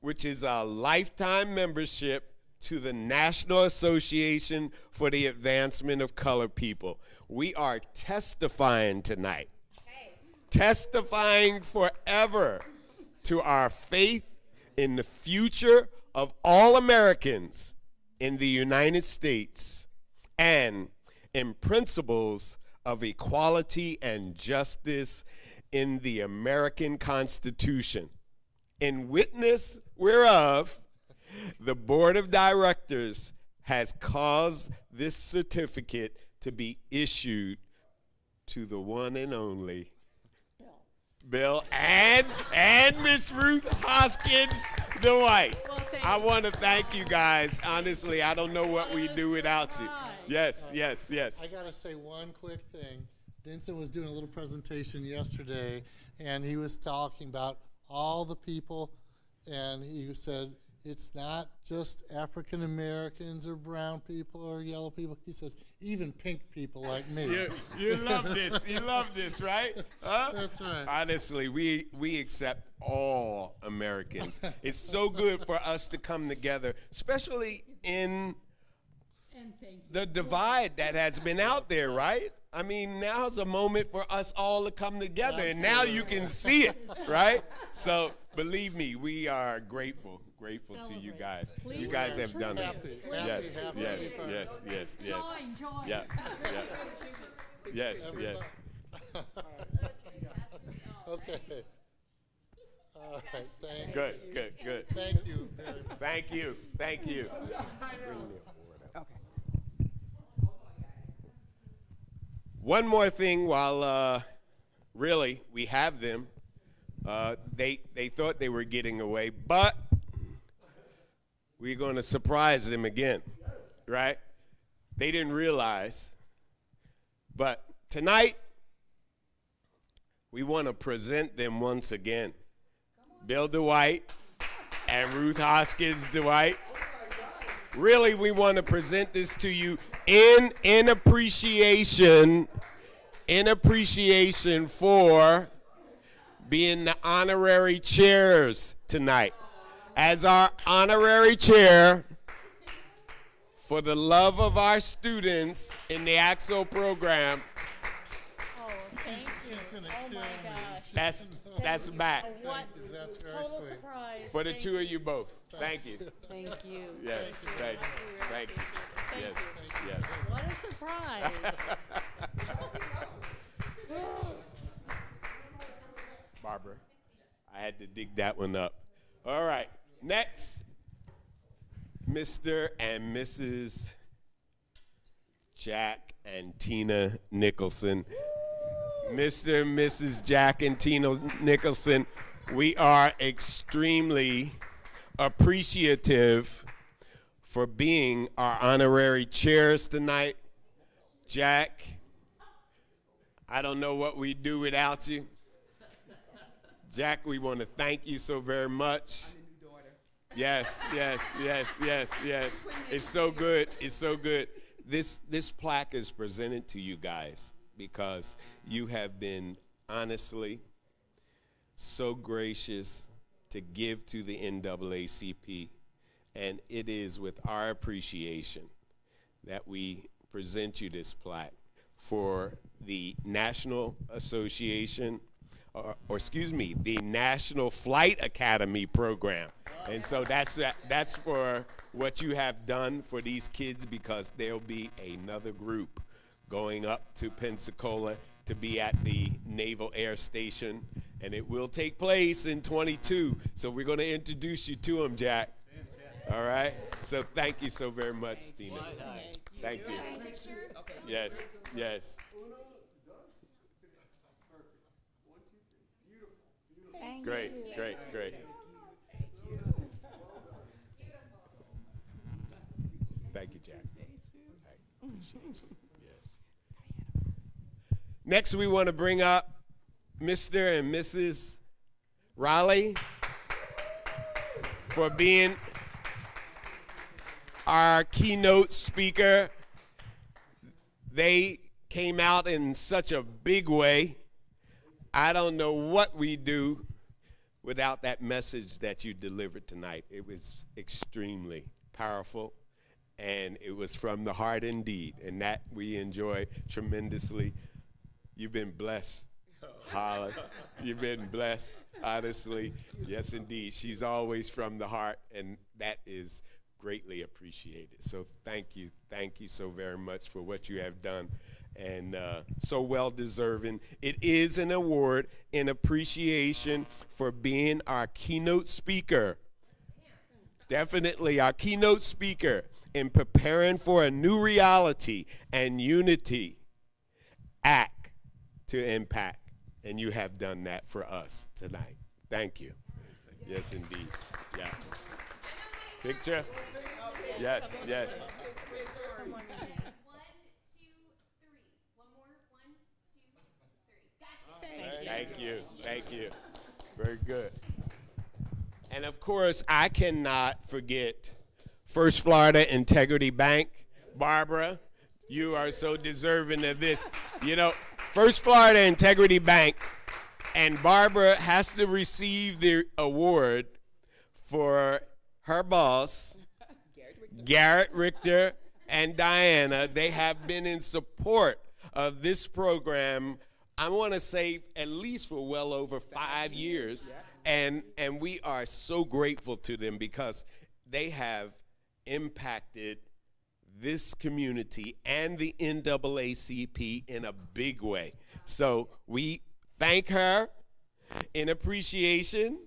which is a lifetime membership to the National Association for the Advancement of Colored People. We are testifying tonight, testifying forever to our faith in the future of all Americans in the United States and in principles of equality and justice in the American Constitution. In witness whereof, the Board of Directors has caused this certificate to be issued to the one and only Bill and Miss Ruth Hoskins Dwight. I want to thank you guys. Honestly, I don't know what we'd do without you. Yes. I got to say one quick thing. Vincent was doing a little presentation yesterday, and he was talking about all the people, and he said, it's not just African Americans or brown people or yellow people. He says, even pink people like me. You love this. You love this, right? Huh? That's right. Honestly, we accept all Americans. It's so good for us to come together, especially in the divide that has been out there, right? I mean, now's a moment for us all to come together, and now you can see it, right? So believe me, we are grateful to you guys. You guys have done it. Yes. Joy. Yeah. Yes. Okay. All right. Thank you. Good. Thank you very much. Thank you. Okay. One more thing while really we have them. They thought they were getting away, but we're going to surprise them again, right? They didn't realize. But tonight, we want to present them once again. Bill Dwight and Ruth Hoskins Dwight. Really, we want to present this to you in appreciation for being the honorary chairs tonight. As our honorary chair for the love of our students in the AXO program. Oh, thank you. Oh my gosh. That's back. What total surprise. For the two of you both. Thank you. Thank you. Yes, thank you. Thank you. Yes, yes. What a surprise. Barbara, I had to dig that one up. All right, next, Mr. and Mrs. Jack and Tina Nicholson. Mr. and Mrs. Jack and Tina Nicholson, we are extremely appreciative for being our honorary chairs tonight. Jack, I don't know what we'd do without you. Jack, we want to thank you so very much. Yes, yes, yes, yes, yes. It's so good. It's so good. This plaque is presented to you guys because you have been honestly so gracious to give to the NAACP, and it is with our appreciation that we present you this plaque for the National Association, or excuse me, the National Flight Academy program. And so that's for what you have done for these kids, because there'll be another group going up to Pensacola to be at the Naval Air Station, and it will take place in 22. So we're going to introduce you to them, Jack. All right? So thank you so very much, Tina. Thank you. Yes, yes. Great, great, great. Thank you, Jack. I appreciate you. Yes. Next, we want to bring up Mr. and Mrs. Raleigh for being our keynote speaker. They came out in such a big way. I don't know what we do without that message that you delivered tonight. It was extremely powerful, and it was from the heart indeed, and that we enjoy tremendously. You've been blessed, Holland. You've been blessed, honestly. Yes, indeed. She's always from the heart, and that is greatly appreciated. So thank you so very much for what you have done, and so well deserving. It is an award in appreciation for being our keynote speaker. Definitely our keynote speaker in preparing for a new reality and unity act to impact. And you have done that for us tonight. Thank you. Yes, indeed. Yeah. Picture? Yes, yes. Thank you. Thank you. Very good. And of course, I cannot forget First Florida Integrity Bank. Barbara, you are so deserving of this. You know, First Florida Integrity Bank, and Barbara has to receive the award for her boss, Garrett Richter and Diana. They have been in support of this program, I want to say at least for well over 5 years. And we are so grateful to them because they have impacted this community and the NAACP in a big way. So we thank her in appreciation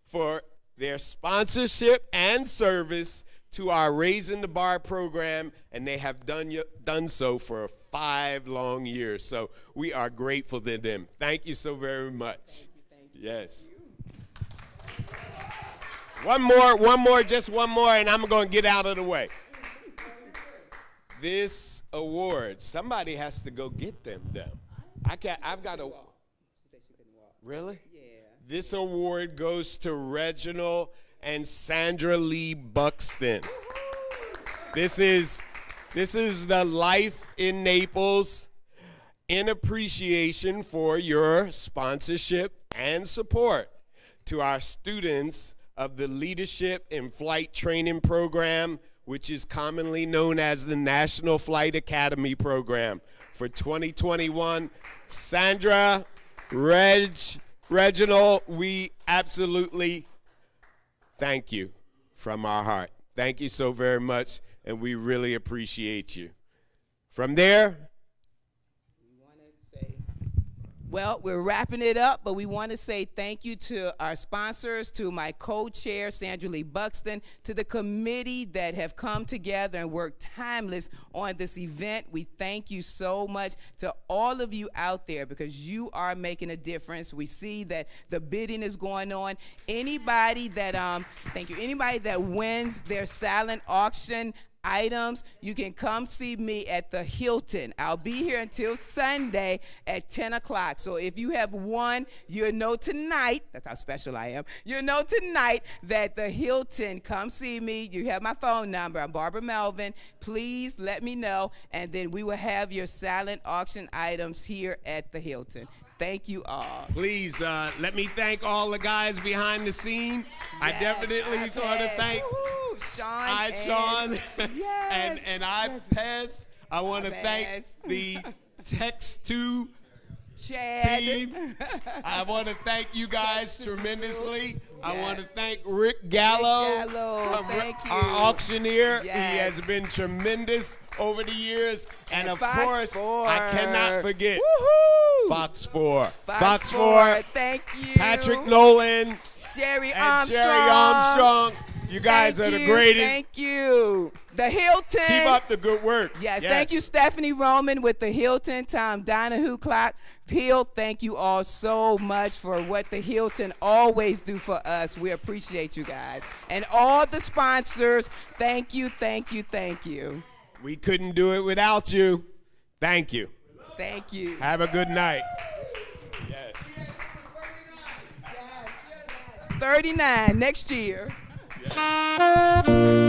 for their sponsorship and service to our Raising the Bar program, and they have done so for 5 long years. So we are grateful to them. Thank you so very much. Thank you. Yes. One more, just one more, and I'm going to get out of the way. This award, somebody has to go get them though. I've got a. Really? Yeah. This award goes to Reginald and Sandra Lee Buxton. This is the Life in Naples in appreciation for your sponsorship and support to our students of the Leadership in Flight Training Program, which is commonly known as the National Flight Academy Program for 2021. Sandra, Reginald, we absolutely thank you from our heart. Thank you so very much, and we really appreciate you. From there, well, we're wrapping it up, but we want to say thank you to our sponsors, to my co-chair, Sandra Lee Buxton, to the committee that have come together and worked tireless on this event. We thank you so much to all of you out there because you are making a difference. We see that the bidding is going on. Anybody that, thank you, anybody that wins their silent auction items, you can come see me at the Hilton. I'll be here until Sunday at 10 o'clock. So if you have won, you'll know tonight, that's how special I am, you'll know tonight that the Hilton, come see me. You have my phone number. I'm Barbara Melvin. Please let me know, and then we will have your silent auction items here at the Hilton. Thank you all. please let me thank all the guys behind the scene. I definitely want to thank Sean and iPads. I want to thank the Text2 team. I want to thank you guys tremendously. I want to thank Rick Gala, our auctioneer. He has been tremendous over the years. And of course, I cannot forget Fox 4. Fox 4. Thank you. Patrick Nolan. Sherry and Sherry Armstrong. You guys are the greatest. Thank you. The Hilton. Keep up the good work. Yes. Thank you, Stephanie Roman with the Hilton. Tom Donahue Clock Hill. Thank you all so much for what the Hilton always do for us. We appreciate you guys. And all the sponsors, thank you, thank you, thank you. We couldn't do it without you. Thank you. Thank you. Have a good night. Yes. 39 next year. Yes.